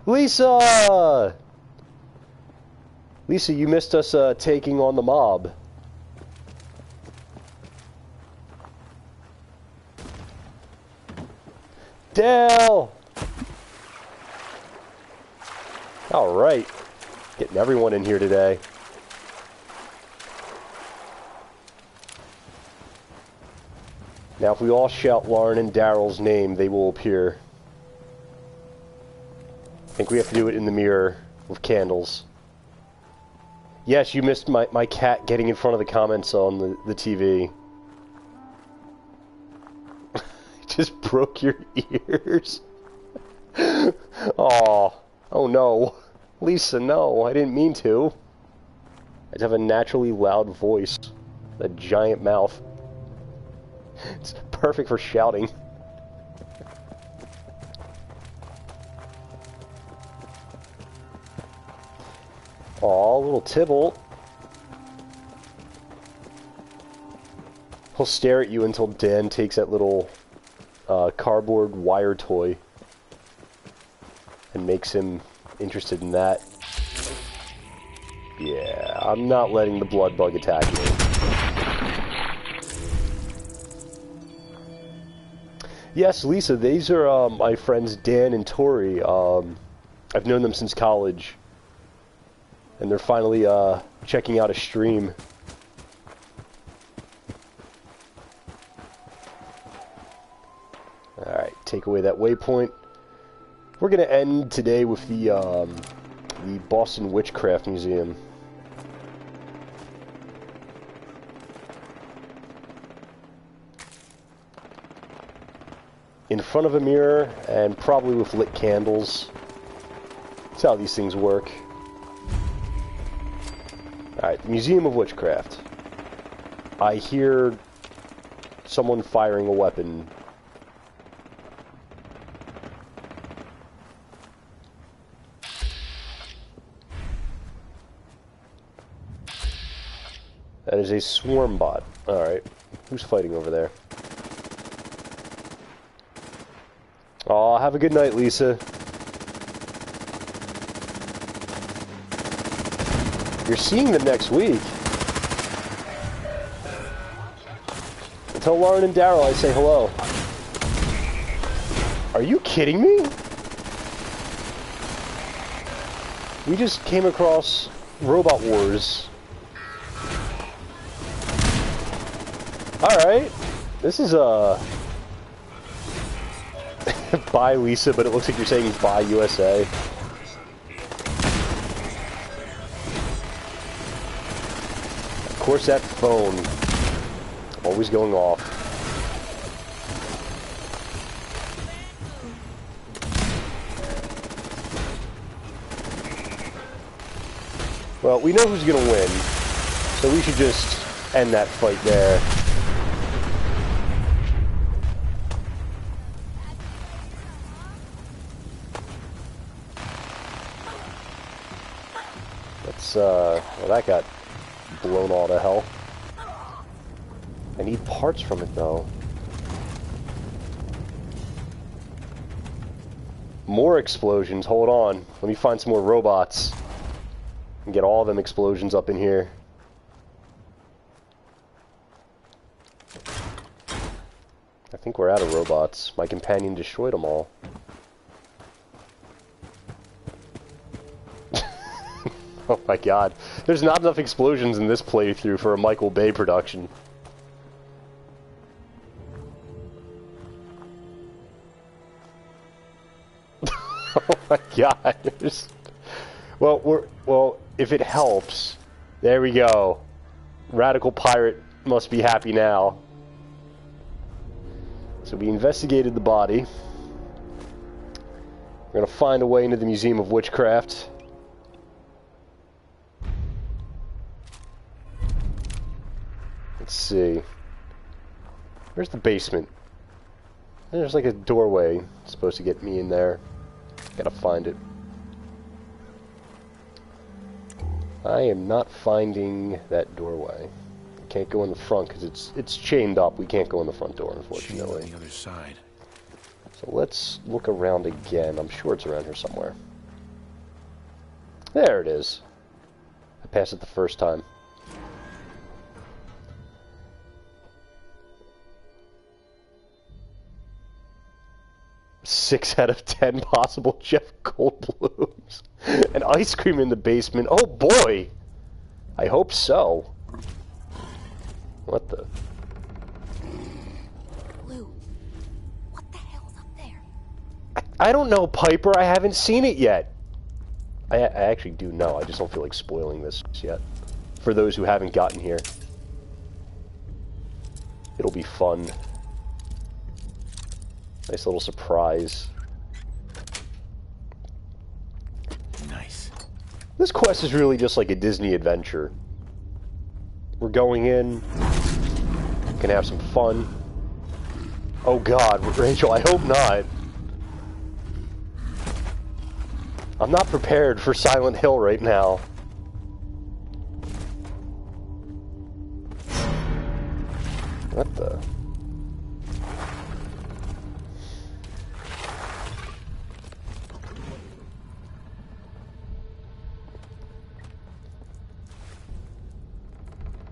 Lisa! Lisa, you missed us taking on the mob. Dale! Alright. Getting everyone in here today. Now if we all shout Lauren and Daryl's name, they will appear. I think we have to do it in the mirror with candles. Yes, you missed my cat getting in front of the comments on the TV. Just broke your ears. Aw. Oh no. Lisa, no, I didn't mean to. I have a naturally loud voice. A giant mouth. It's perfect for shouting. Aw, little Tybalt. He'll stare at you until Dan takes that little cardboard wire toy and makes him interested in that. Yeah, I'm not letting the blood bug attack me. Yes, Lisa, these are my friends Dan and Tori. I've known them since college. And they're finally checking out a stream. Alright, take away that waypoint. We're going to end today with the Boston Witchcraft Museum. In front of a mirror, and probably with lit candles. That's how these things work. Alright, the Museum of Witchcraft. I hear someone firing a weapon. That is a swarm bot. Alright. Who's fighting over there? Aw, have a good night, Lisa. You're seeing them next week. Tell Lauren and Daryl I say hello. Are you kidding me? We just came across Robot Wars. Alright. This is bye Lisa, but it looks like you're saying bye USA. Of course that phone always going off. Well, we know who's gonna win, so we should just end that fight there. Well, that got blown all to hell. I need parts from it, though. More explosions. Hold on. Let me find some more robots. And get all them explosions up in here. I think we're out of robots. My companion destroyed them all. Oh my god. There's not enough explosions in this playthrough for a Michael Bay production. Oh my god. Well, if it helps, there we go. Radical Pirate must be happy now. So we investigated the body. We're gonna find a way into the Museum of Witchcraft. Let's see. Where's the basement? There's like a doorway supposed to get me in there. Gotta find it. I am not finding that doorway. I can't go in the front because it's chained up. We can't go in the front door, unfortunately. On the other side. So let's look around again. I'm sure it's around here somewhere. There it is. I passed it the first time. Six out of 10 possible Jeff Goldblums. An ice cream in the basement. Oh boy! I hope so. What the? Blue, what the hell's up there? I don't know, Piper. I haven't seen it yet. I actually do know. I just don't feel like spoiling this yet. For those who haven't gotten here. It'll be fun. Nice little surprise. Nice. This quest is really just like a Disney adventure. We're going in. Gonna have some fun. Oh god, Rachel, I hope not. I'm not prepared for Silent Hill right now. What the?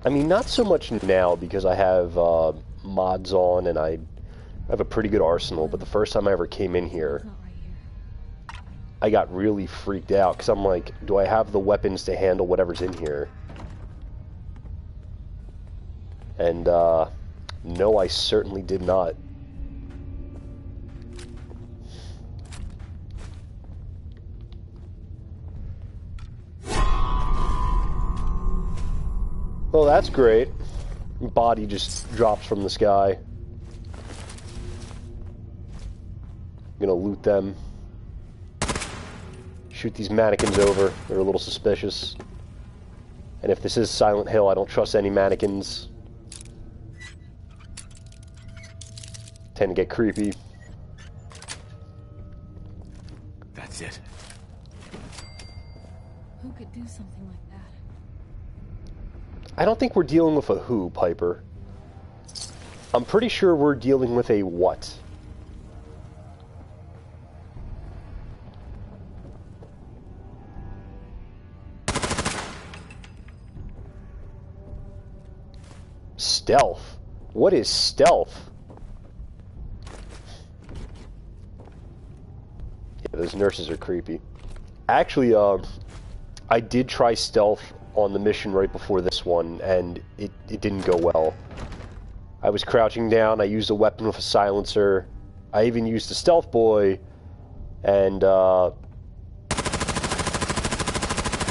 I mean, not so much now because I have mods on and I have a pretty good arsenal, but the first time I ever came in here, I got really freaked out because I'm like, do I have the weapons to handle whatever's in here? And, no, I certainly did not. Oh, that's great. Body just drops from the sky. I'm gonna loot them. Shoot these mannequins over. They're a little suspicious. And if this is Silent Hill, I don't trust any mannequins. Tend to get creepy. That's it. Who could do something like that? I don't think we're dealing with a who, Piper. I'm pretty sure we're dealing with a what. Stealth? What is stealth? Yeah, those nurses are creepy. Actually, I did try stealth on the mission right before this one, and it didn't go well. I was crouching down, I used a weapon with a silencer, I even used the stealth boy, and,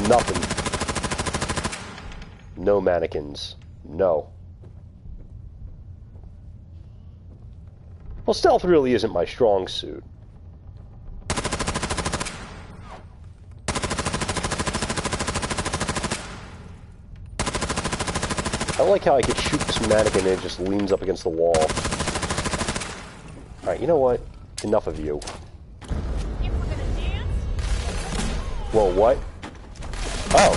nothing. No mannequins. No. Well, stealth really isn't my strong suit. I like how I could shoot this mannequin and it just leans up against the wall. Alright, you know what? Enough of you. Whoa, what? Oh.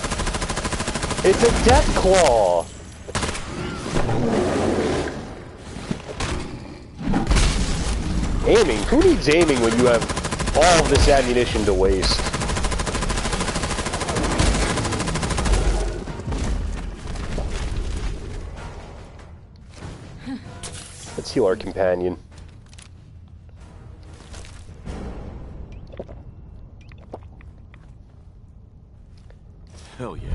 It's a Deathclaw! Aiming? Who needs aiming when you have all of this ammunition to waste? Let's heal our companion. Hell yeah.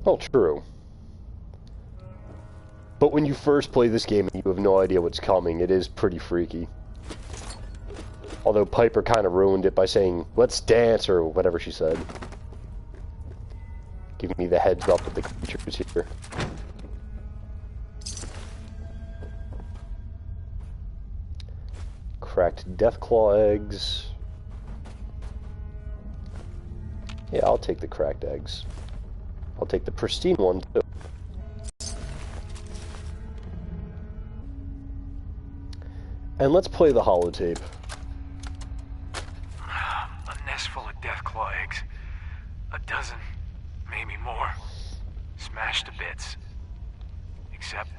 Well, true. But when you first play this game and you have no idea what's coming, it is pretty freaky. Although Piper kind of ruined it by saying, "Let's dance," or whatever she said. Giving me the heads up with the creatures here. Cracked Deathclaw eggs. Yeah, I'll take the cracked eggs. I'll take the pristine one, too. And let's play the holotape. A nest full of Deathclaw eggs. A dozen, maybe more. Smashed to bits. Except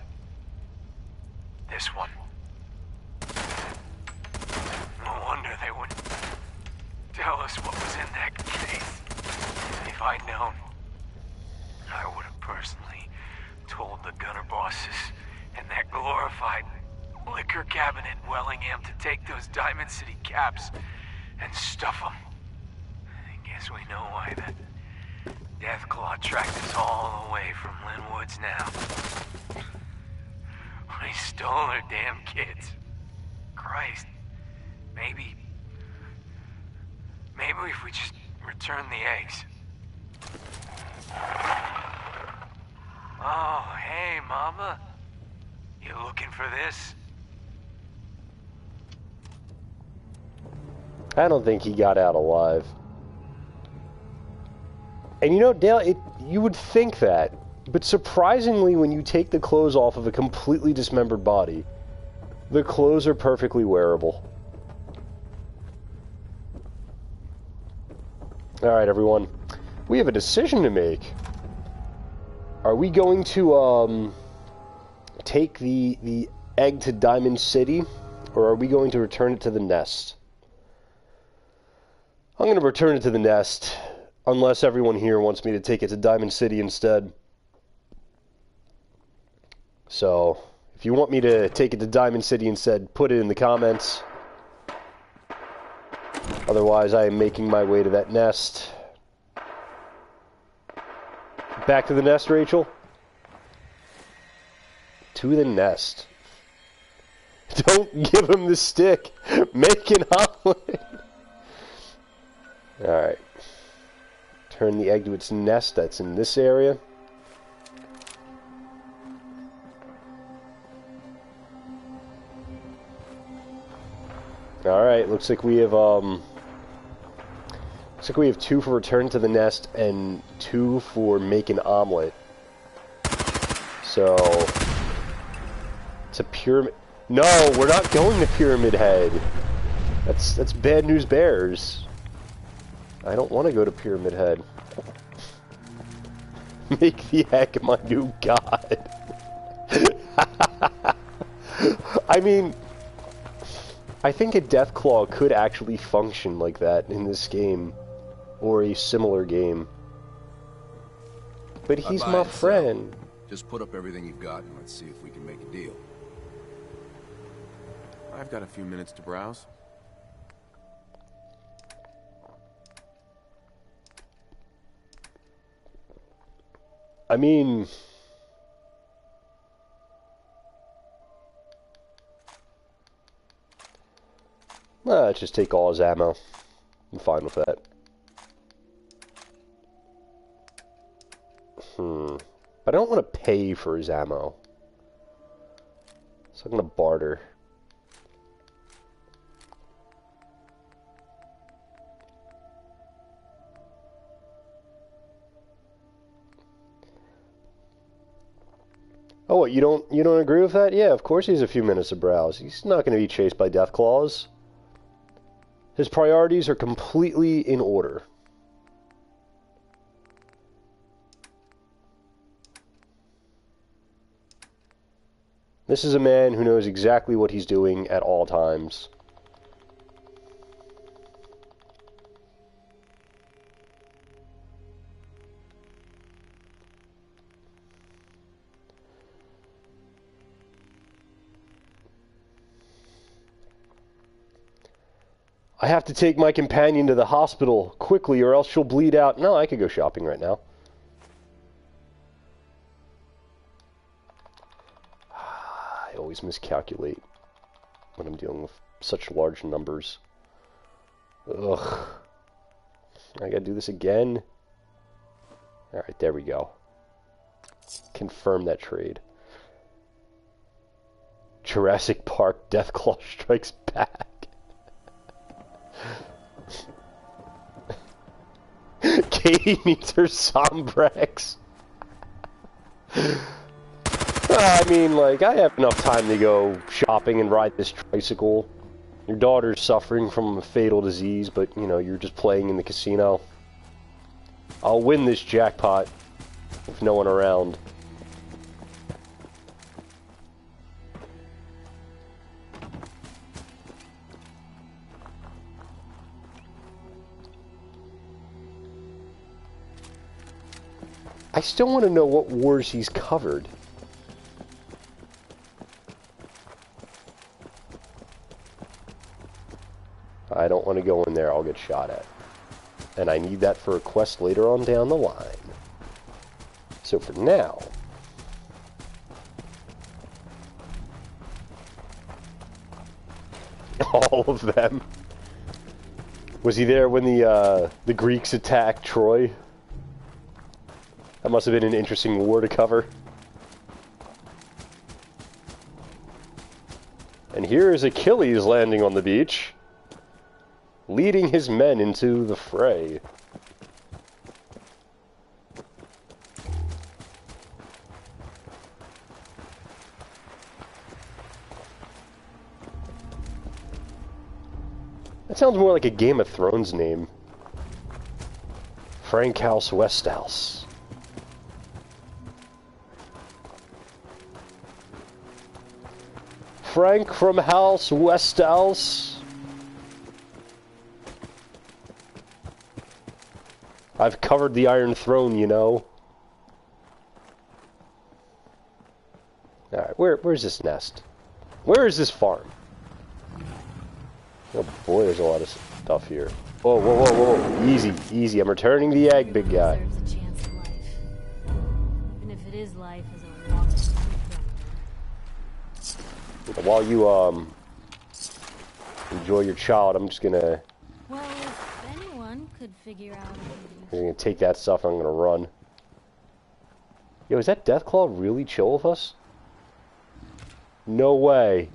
this one. No wonder they wouldn't tell us what was in that case. If I'd known, I would have personally told the gunner bosses and that glorified liquor cabinet in Wellingham to take those Diamond City caps and stuff them. I guess we know why that Deathclaw tracked us all the way from Linwoods now. We stole her damn kids. Christ. Maybe if we just return the eggs. Oh, hey, Mama. You looking for this? I don't think he got out alive. And you know, Dale, you would think that, but surprisingly, when you take the clothes off of a completely dismembered body, the clothes are perfectly wearable. Alright, everyone. We have a decision to make. Are we going to, take the egg to Diamond City, or are we going to return it to the nest? I'm going to return it to the nest, unless everyone here wants me to take it to Diamond City instead. So, if you want me to take it to Diamond City instead, put it in the comments. Otherwise, I am making my way to that nest. Back to the nest, Rachel? To the nest. Don't give him the stick. Make an omelet. Alright. Turn the egg to its nest. That's in this area. Alright, looks like we have, looks like we have 2 for return to the nest and 2 for make an omelet. So, it's a pyramid. No, we're not going to Pyramid Head. That's Bad News Bears. I don't want to go to Pyramid Head. Make the egg my new god. I mean, I think a Deathclaw could actually function like that in this game, or a similar game. But he's my friend. Just put up everything you've got and let's see if we can make a deal. I've got a few minutes to browse. I mean... let's just take all his ammo. I'm fine with that. But I don't want to pay for his ammo. So I'm going to barter. Oh, what, you don't agree with that? Yeah, of course he has a few minutes to browse. He's not going to be chased by Deathclaws. His priorities are completely in order. This is a man who knows exactly what he's doing at all times. I have to take my companion to the hospital quickly or else she'll bleed out. No, I could go shopping right now. I always miscalculate when I'm dealing with such large numbers. Ugh. I gotta do this again. Alright, there we go. Confirm that trade. Jurassic Park Deathclaw Strikes Back. Katie needs her Sombrex. I mean, like, I have enough time to go shopping and ride this tricycle. Your daughter's suffering from a fatal disease, but, you know, you're just playing in the casino. I'll win this jackpot with no one around. I still want to know what wars he's covered. I don't want to go in there, I'll get shot at. And I need that for a quest later on down the line. So for now... all of them. Was he there when the Greeks attacked Troy? That must have been an interesting war to cover. And here is Achilles landing on the beach, leading his men into the fray. That sounds more like a Game of Thrones name. Frank House Westhouse. Frank from House Westhouse. I've covered the Iron Throne, you know. Alright, where's this nest? Where is this farm? Oh boy, there's a lot of stuff here. Whoa, whoa, whoa, whoa. Easy, easy. I'm returning the egg, big guy. Deserves a chance at life. Even if it is life as a walking predator. While you, enjoy your child, I'm just gonna... Well, if anyone could figure out... I'm gonna take that stuff and I'm gonna run. Yo, is that Deathclaw really chill with us? No way.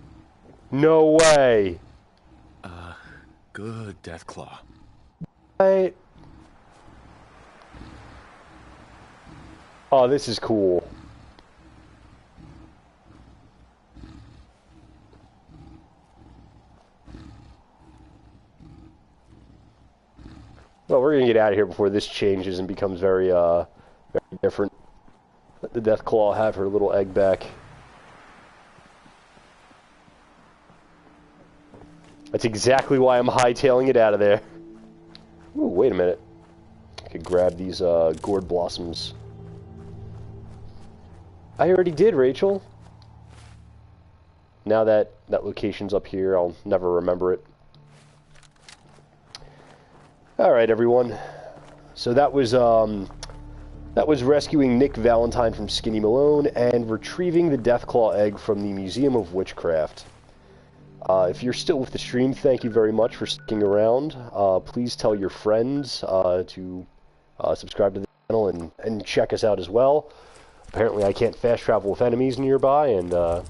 No way. Good, Deathclaw. Oh, this is cool. Well, we're gonna get out of here before this changes and becomes very, very different. Let the Deathclaw have her little egg back. That's exactly why I'm hightailing it out of there. Ooh, wait a minute. I could grab these gourd blossoms. I already did, Rachel. Now that that location's up here, I'll never remember it. Alright, everyone. So that was rescuing Nick Valentine from Skinny Malone and retrieving the Deathclaw egg from the Museum of Witchcraft. If you're still with the stream, thank you very much for sticking around. Please tell your friends to subscribe to the channel and check us out as well. Apparently I can't fast travel with enemies nearby, and let's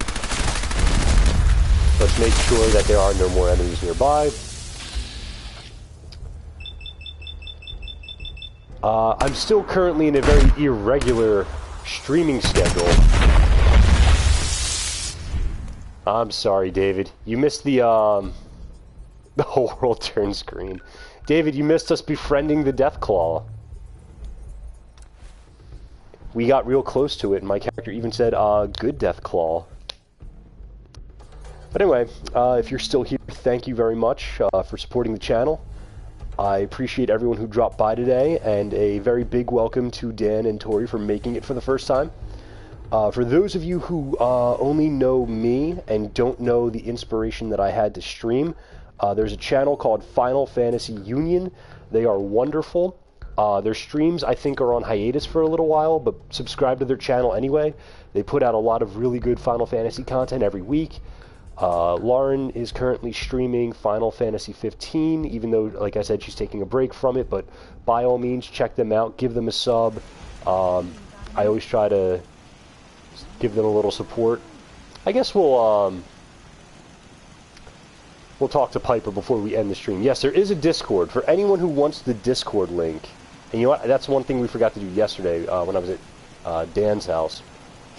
make sure that there are no more enemies nearby. I'm still currently in a very irregular streaming schedule. I'm sorry, David. You missed the whole world turn screen. David, you missed us befriending the Deathclaw. We got real close to it, and my character even said, good Deathclaw. But anyway, if you're still here, thank you very much for supporting the channel. I appreciate everyone who dropped by today, and a very big welcome to Dan and Tori for making it for the first time. For those of you who only know me and don't know the inspiration that I had to stream, there's a channel called Final Fantasy Union. They are wonderful. Their streams, I think, are on hiatus for a little while, but subscribe to their channel anyway. They put out a lot of really good Final Fantasy content every week. Lauren is currently streaming Final Fantasy 15, even though, like I said, she's taking a break from it, but by all means, check them out, give them a sub. I always try to give them a little support. I guess we'll talk to Piper before we end the stream. Yes, there is a Discord. For anyone who wants the Discord link, and you know what, that's one thing we forgot to do yesterday when I was at Dan's house.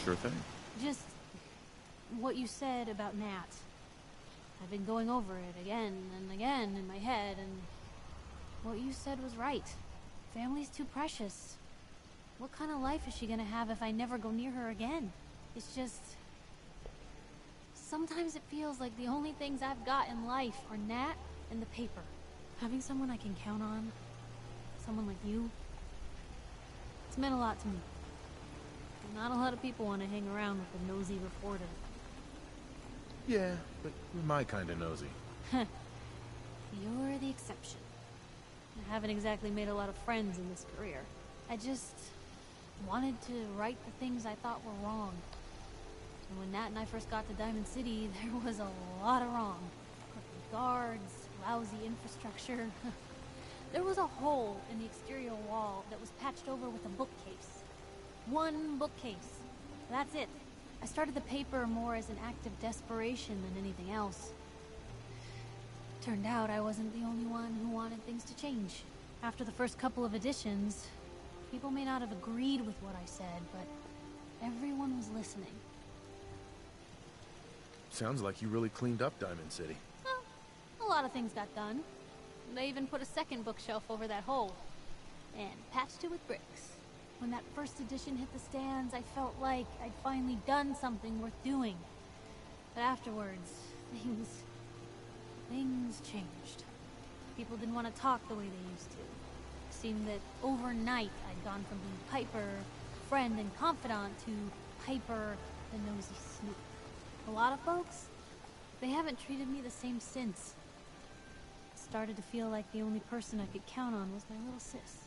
Sure thing. Just what you said about Nat. I've been going over it again and again in my head, and what you said was right. Family's too precious. What kind of life is she gonna have if I never go near her again? It's just... sometimes it feels like the only things I've got in life are Nat and the paper. Having someone I can count on, someone like you, it's meant a lot to me. Not a lot of people want to hang around with a nosy reporter. Yeah, but you're my kind of nosy. You're the exception. I haven't exactly made a lot of friends in this career. I just wanted to right the things I thought were wrong. And when Nat and I first got to Diamond City, there was a lot of wrong. Crooked guards, lousy infrastructure. There was a hole in the exterior wall that was patched over with a bookcase. One bookcase. That's it. I started the paper more as an act of desperation than anything else. Turned out I wasn't the only one who wanted things to change. After the first couple of editions, people may not have agreed with what I said, but everyone was listening. Sounds like you really cleaned up Diamond City. Well, a lot of things got done. They even put a second bookshelf over that hole. And patched it with bricks. When that first edition hit the stands, I felt like I'd finally done something worth doing. But afterwards, things changed. People didn't want to talk the way they used to. It seemed that overnight I'd gone from being Piper, friend and confidant, to Piper, the nosy snoop. A lot of folks, they haven't treated me the same since. I started to feel like the only person I could count on was my little sis.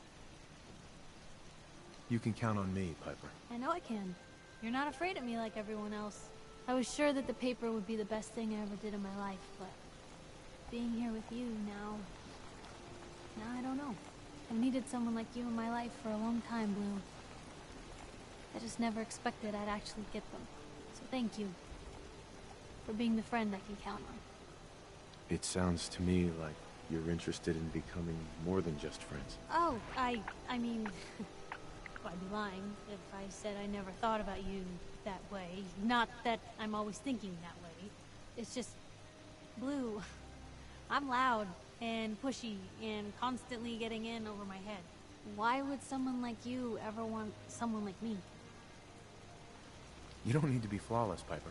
You can count on me, Piper. I know I can. You're not afraid of me like everyone else. I was sure that the paper would be the best thing I ever did in my life, but being here with you now I don't know. I've needed someone like you in my life for a long time, Blue. I just never expected I'd actually get them. So thank you for being the friend I can count on. It sounds to me like you're interested in becoming more than just friends. Oh, I mean... I'd be lying if I said I never thought about you that way. Not that I'm always thinking that way. It's just... Blue, I'm loud and pushy and constantly getting in over my head. Why would someone like you ever want someone like me? You don't need to be flawless, Piper.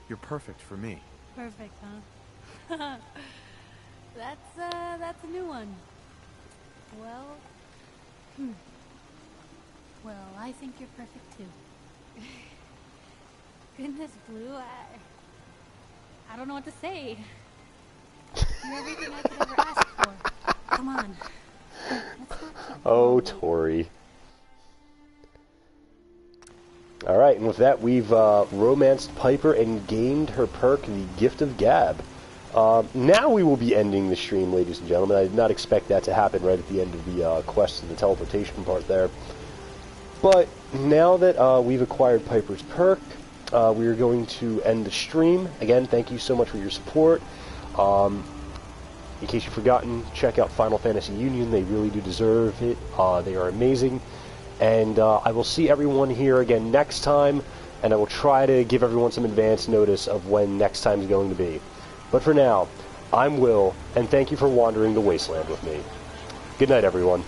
You're perfect for me. Perfect, huh? That's a new one. Well, well, I think you're perfect too. Goodness, Blue, I don't know what to say. You're everything I could ever ask for. Come on. Let's not keep Oh, Tori. Alright, and with that, we've romanced Piper and gained her perk, the Gift of Gab. Now we will be ending the stream, ladies and gentlemen. I did not expect that to happen right at the end of the quest and the teleportation part there. But now that we've acquired Piper's perk, we are going to end the stream. Again, thank you so much for your support. In case you've forgotten, check out Final Fantasy Union. They really do deserve it. They are amazing. And I will see everyone here again next time, and I will try to give everyone some advance notice of when next time is going to be. But for now, I'm Will, and thank you for wandering the wasteland with me. Good night, everyone.